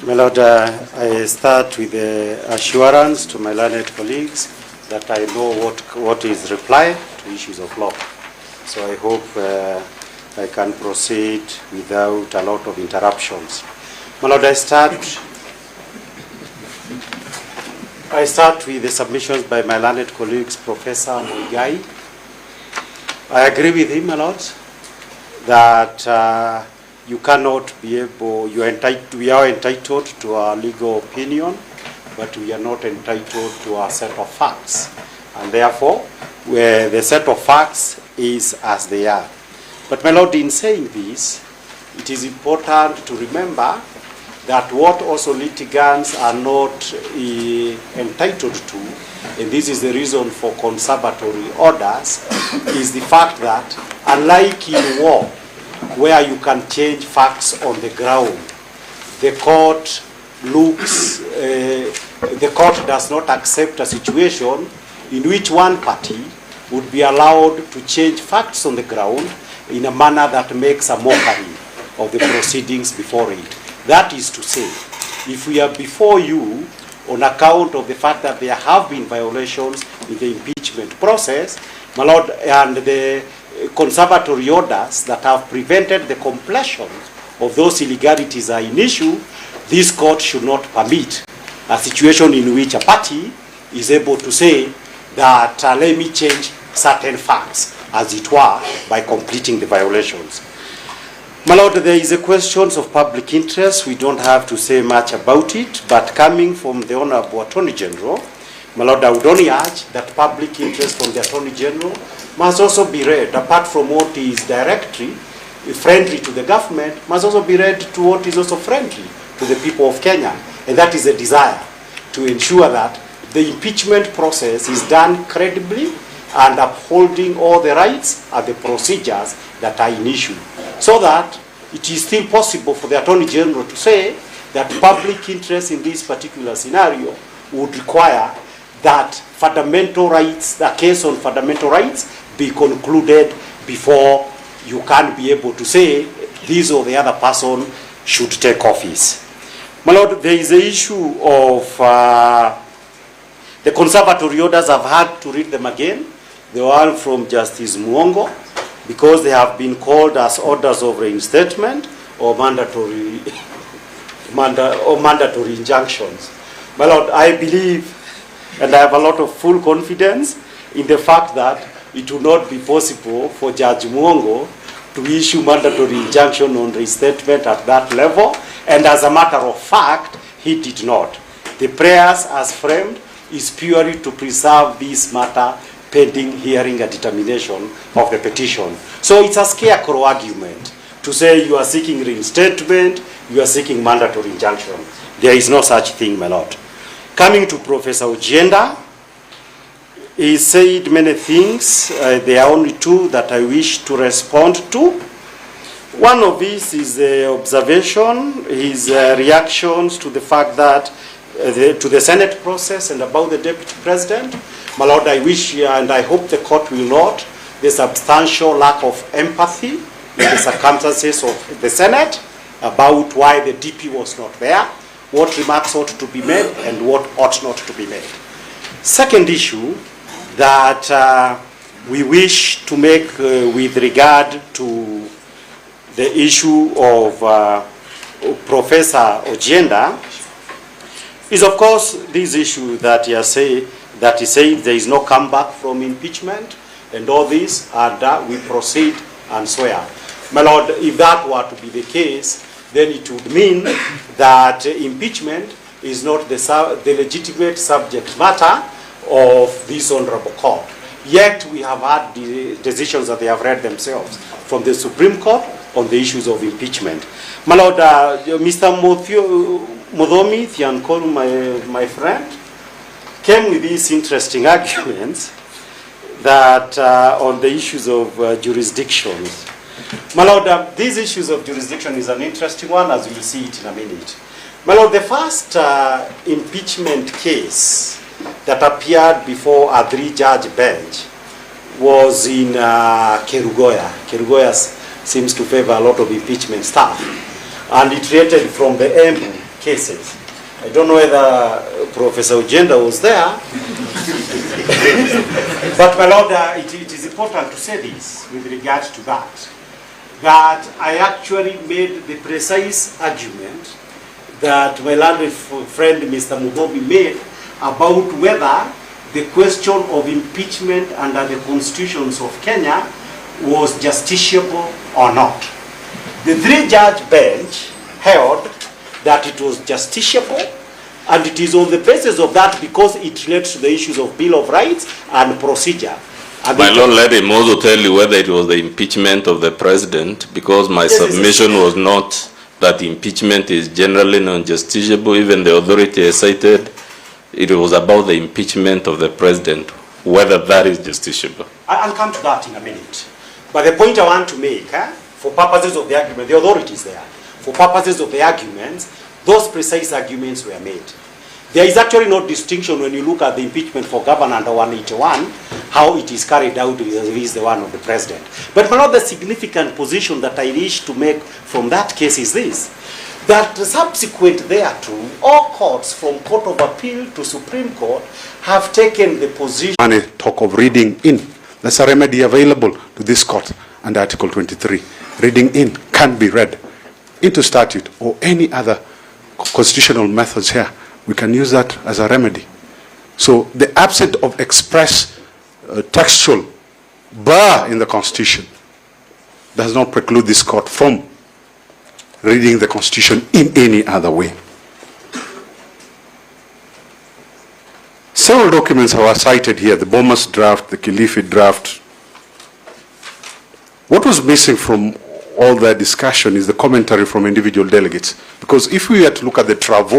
My Lord, I start with the assurance to my learned colleagues that I know what is reply to issues of law. So I hope I can proceed without a lot of interruptions. My Lord, I start with the submissions by my learned colleagues, Professor Muigai. I agree with him, my Lord, that you cannot be able, we are entitled to a legal opinion, but we are not entitled to a set of facts. And therefore, where the set of facts is as they are. But my Lord, in saying this, it is important to remember that what also litigants are not entitled to, and this is the reason for conservatory orders, is the fact that unlike in war, where you can change facts on the ground, the court does not accept a situation in which one party would be allowed to change facts on the ground in a manner that makes a mockery of the proceedings before it. That is to say, if we are before you on account of the fact that there have been violations in the impeachment process, my Lord, and the conservatory orders that have prevented the completion of those illegalities are in issue, this court should not permit a situation in which a party is able to say that let me change certain facts, as it were, by completing the violations. My Lord, there is a question of public interest. We don't have to say much about it, but coming from the Honorable Attorney General, my Lord, I would only urge that public interest from the Attorney General must also be read, apart from what is directly friendly to the government, must also be read to what is also friendly to the people of Kenya. And that is a desire to ensure that the impeachment process is done credibly and upholding all the rights and the procedures that are in issue, so that it is still possible for the Attorney General to say that public interest in this particular scenario would require that fundamental rights, the case on fundamental rights, be concluded before you can be able to say this or the other person should take office. My Lord, there is the issue of the conservatory orders. I've had to read them again. The one from Justice Muongo, because they have been called as orders of reinstatement or mandatory injunctions. My Lord, I believe and I have a lot of full confidence in the fact that it will not be possible for Judge Muongo to issue mandatory injunction on reinstatement at that level, and as a matter of fact, he did not. The prayers as framed is purely to preserve this matter pending hearing a determination of the petition. So it's a scarecrow argument to say you are seeking reinstatement, you are seeking mandatory injunction. There is no such thing, my Lord. Coming to Professor Rejoinder, he said many things. There are only two that I wish to respond to. One of these is the observation, his reactions to the fact that to the Senate process and about the Deputy President. My Lord, I wish and I hope the court will note the substantial lack of empathy in the circumstances of the Senate about why the DP was not there, what remarks ought to be made and what ought not to be made. Second issue that we wish to make with regard to the issue of Professor Rejoinder is, of course, this issue that he said there is no comeback from impeachment and all this, and we proceed and swear. My Lord, if that were to be the case, then it would mean that impeachment is not the legitimate subject matter of this honorable court. Yet we have had the decisions that they have read themselves from the Supreme Court on the issues of impeachment. My Lord, Mr. Muthomi Thiankolu, my friend, came with these interesting arguments that on the issues of jurisdictions. My Lord, these issues of jurisdiction is an interesting one, as you will see it in a minute. My Lord, the first impeachment case that appeared before a 3-judge bench was in Kerugoya's seems to favor a lot of impeachment stuff. And it related from the Embu cases. I don't know whether Professor Rejoinder was there. But my Lord, it is important to say this with regard to that. That I actually made the precise argument that my learned friend Mr. Mugobi made about whether the question of impeachment under the constitutions of Kenya was justiciable or not. The three-judge bench held that it was justiciable, and it is on the basis of that because it relates to the issues of Bill of Rights and procedure. And my Lord, let him also tell you whether it was the impeachment of the president, because my submission was not that impeachment is generally non-justiciable. Even the authority has cited it was about the impeachment of the president, whether that is justiciable. I'll come to that in a minute. But the point I want to make, for purposes of the argument, the authority is there. For purposes of the arguments, those precise arguments were made. There is actually no distinction when you look at the impeachment for governor under 181, how it is carried out with the one of the president. But another significant position that I wish to make from that case is this, that subsequent thereto, all courts from Court of Appeal to Supreme Court have taken the position. Talk of reading in. There's a remedy available to this court under Article 23. Reading in can be read into statute or any other constitutional methods here. We can use that as a remedy. So the absence of express textual bar in the Constitution does not preclude this court from reading the Constitution in any other way. Several documents are cited here, the Bomas draft, the Kilifi draft. What was missing from all that discussion is the commentary from individual delegates. Because if we had to look at the travaux